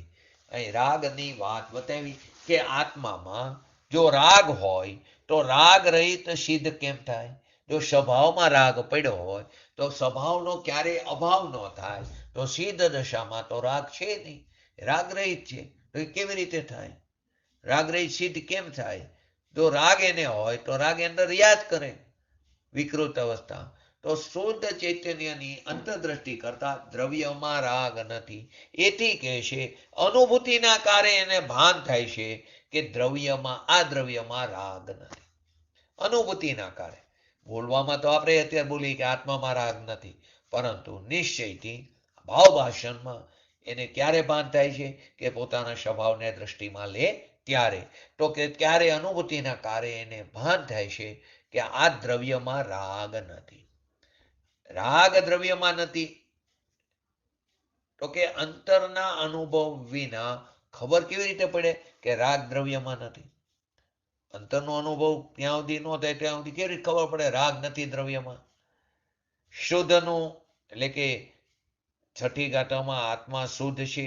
A: અહીં રાગની વાત બતાવી કે આત્મામાં જો રાગ હોય તો રાગ રહિત સિદ્ધ કેમ થાય? જો સ્વભાવમાં રાગ પડ્યો હોય તો સ્વભાવનો ક્યારેય અભાવ ન થાય, તો સિદ્ધ દશામાં તો રાગ છે નહીં, રાગ રહિત છે. તો એ કેવી રીતે થાય? રાગ રહિત સિદ્ધ કેમ થાય? જો રાગ એને હોય તો રાગ અંદર યાદ કરે વિકૃત અવસ્થા. તો શુદ્ધ ચૈતન્યની અંતરદ્રષ્ટિ કરતા દ્રવ્યમાં રાગ નથી. એથી કહે છે અનુભૂતિના કારણે એને ભાન થાય છે કે દ્રવ્યમાં, આ દ્રવ્યમાં રાગ નથી. અનુભૂતિના કારણે બોલવામાં તો આપણે અત્યારે બોલીએ કે આત્મામાં રાગ નથી, પરંતુ નિશ્ચયથી ભાવ ભાષણમાં એને ક્યારે ભાન થાય છે કે પોતાના સ્વભાવને દ્રષ્ટિમાં લે ત્યારે. તો કે ક્યારે અનુભૂતિના કાર્ય એને ભાન થાય છે કે આ દ્રવ્યમાં રાગ નથી. રાગ દ્રવ્યમાં નથી તો કે અંતરના અનુભવ વિના ખબર કેવી રીતે પડે કે રાગ દ્રવ્યમાં નથી? અંતરનો અનુભવ ત્યાં સુધી ન થાય ત્યાં સુધી કેવી રીતે ખબર પડે રાગ નથી દ્રવ્યમાં? શુદ્ધનું એટલે કે છઠ્ઠી ગાથામાં આત્મા શુદ્ધ છે.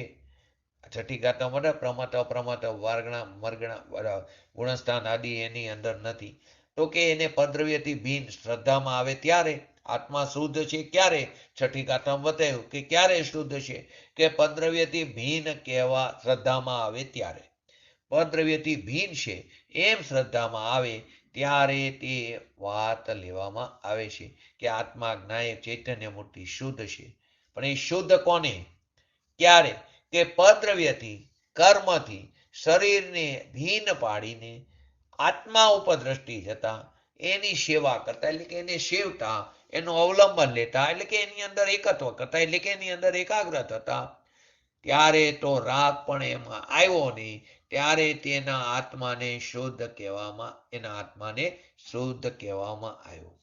A: છઠ્ઠી ગાથામાં પ્રમત અપ્રમત વર્ગણા મર્ગણા ગુણસ્થાન આદિ એની અંદર નથી. તો કે એને પદ્રવ્યથી ભીન શ્રદ્ધામાં આવે ત્યારે આત્મા શુદ્ધ છે. ક્યારે? છઠ્ઠી ગાથામાં બતાવ્યું કે ક્યારે શુદ્ધ છે કે પદ્રવ્યથી ભીન કહેવા શ્રદ્ધામાં આવે ત્યારે. પદ્રવ્યથી ભીન છે એમ શ્રદ્ધામાં આવે ત્યારે તે વાત લેવામાં આવે છે કે આત્મા જ્ઞાયક ચૈતન્ય મૂર્તિ શુદ્ધ છે. પણ એ શુદ્ધ કોને? ક્યારે? કે પદ્રવ્યથી કર્મથી શરીરને ભીન પાડીને આત્મા ઉપર દ્રષ્ટિ જતા એની સેવા કરતા એટલે કે એને સેવતા, એનું અવલંબન લેતા એટલે કે એની અંદર એકત્વ કરતા એટલે કે એની અંદર એકાગ્ર થતા ત્યારે તો રાગ પણ એમાં આવ્યો નહીં. ત્યારે તેના આત્માને શુદ્ધ કહેવામાં આવ્યો.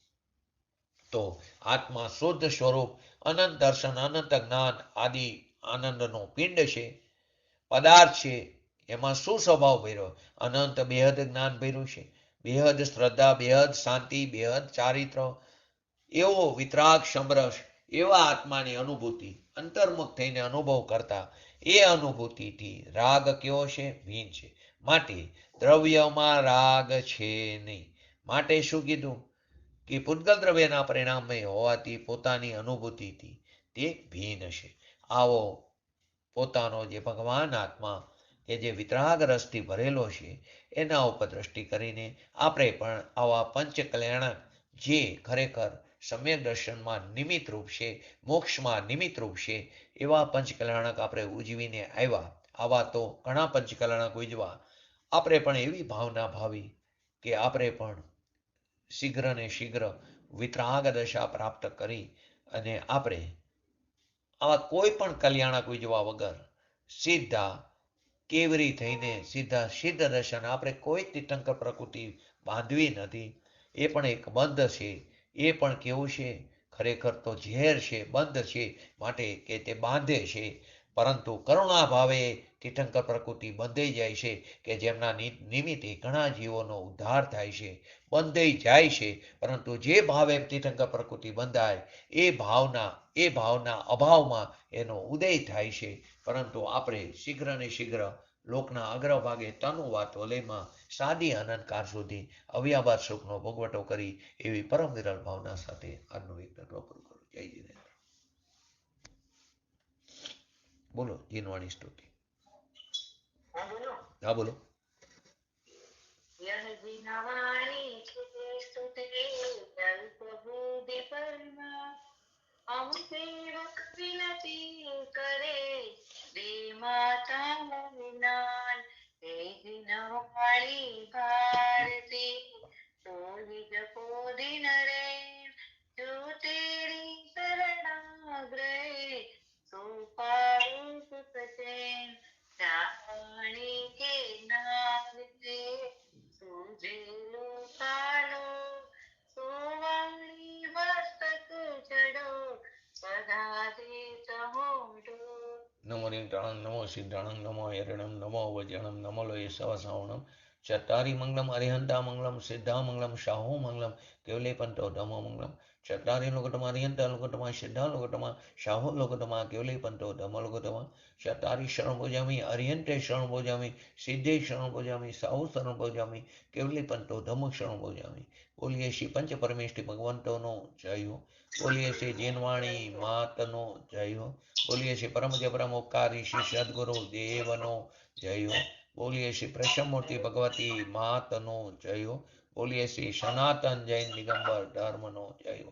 A: તો આત્મા શુદ્ધ સ્વરૂપ અનંત દર્શન અનંત જ્ઞાન આદિ આનંદનો પિંડ છે, પદાર્થ છે. એમાં શું સ્વભાવ ભર્યો? અનંત બેહદ જ્ઞાન ભર્યું છે, બેહદ શ્રદ્ધા, બેહદ શાંતિ, બેહદ ચારિત્ર, એવો વિતરાગ સમરસ એવા આત્માની અનુભૂતિ અંતર્મુખ થઈને અનુભવ કરતા એ અનુભૂતિથી રાગ કેવો છે? ભીન છે. માટે દ્રવ્યમાં રાગ છે નહીં. માટે શું કીધું કે પૂતગલ દ્રવ્યના પરિણામે હોવાથી પોતાની અનુભૂતિથી તે ભીન છે. આવો પોતાનો જે ભગવાન આત્મા કે જે વિતરાગ રસથી ભરેલો છે એના ઉપર દ્રષ્ટિ કરીને આપણે પણ આવા પંચ કલ્યાણક જે ખરેખર સમ્યક દર્શનમાં નિમિત્ત રૂપ છે, મોક્ષમાં નિમિત્ત રૂપ છે, એવા પંચ કલ્યાણક આપણે ઉજવીને આવ્યા. આવા તો ઘણા પંચ કલ્યાણક ઉજવા. આપણે પણ એવી ભાવના ભાવી કે આપણે પણ શીઘ્ર ને શીઘ્ર વિતરાગ દશા પ્રાપ્ત કરી અને આપણે આવા કોઈ પણ કલ્યાણક ઉજવા વગર સીધા કેવરી થઈને સીધા સિદ્ધ દર્શન આપણે કોઈ તીર્થંકર પ્રકૃતિ બાંધવી નથી. એ પણ એક બંધ છે. એ પણ કેવું છે? ખરેખર તો ઝેર છે, બંધ છે. માટે કે તે બાંધે છે, પરંતુ કરુણા ભાવે તીર્થંકર પ્રકૃતિ બંધાઈ જાય છે કે જેમના નિમિત્તે ઘણા જીવોનો ઉદ્ધાર થાય છે, બંધાઈ જાય છે. પરંતુ જે ભાવે તીર્થંકર પ્રકૃતિ બંધાય એ ભાવના અભાવમાં એનો ઉદય થાય છે. પરંતુ આપણે શીઘ્ર ને શીઘ્ર લોકના અગ્રભાગે તનુવાત વલયમાં સાદી અનંતકાળ સુધી અવ્યાબાદ સુખનો ભોગવટો કરી એવી પરમ વિરલ ભાવના સાથે આજનો એક તત્વ પૂરું કરું. જય જીનેન્દ્ર. બોલો જીનવાણી સ્તુતિ. હા બોલો.
B: यह जिनवाणी के स्तुते प्रभु परमा हम सेवक विनती करे दे माता विनान हे जिनवाणी भारती तो जपो दिन रे जो तेरी शरणाग्रहे सो पारो सुखचैन रावणी के नाम से सुजेलो कालो सोवाणी मस्तक चढ़ो सदा देत होंठो.
A: નમો નિંટાણં નમો સિદ્ધાણં નમો હિરણ્યં નમો વજ્રણં નમો લોય સવસાવણં ચત્તારી મંગલમ અરિહંતા મંગલમ સિદ્ધા મંગલમ શાહો મંગલમ કેવલે પંતો ધમો મંગલમ ચત્તારી લોકટમાં અરિહંતા લોકટમાં સિદ્ધા લોકટમાં શાહો લોકટમાં કેવલે પંતો ધમો લોકટમાં ચત્તારી શરણ ભોજામી અરિહંતે શરણ ભોજામી સિદ્ધે શરણ ભોજામી સાહુ શરણ ભોજામી કેવલે પંતો ધમ શરણ ભોજામી. બોલીએ શ્રી પંચ પરમેષ્ઠી ભગવંતોનો જય હો. બોલીએ શ્રી જીનવાણી માતનો જય હો. બોલીએ શ્રી પરમ જય પરમ ઉપકારી શ્રી સદગુરુ દેવનો જય હો. બોલીએ શ્રી પ્રસમમૂર્તિ ભગવતી માતનો જય હો. બોલીએ શ્રી સનાતન જૈન દિગંબર ધર્મનો જય હો.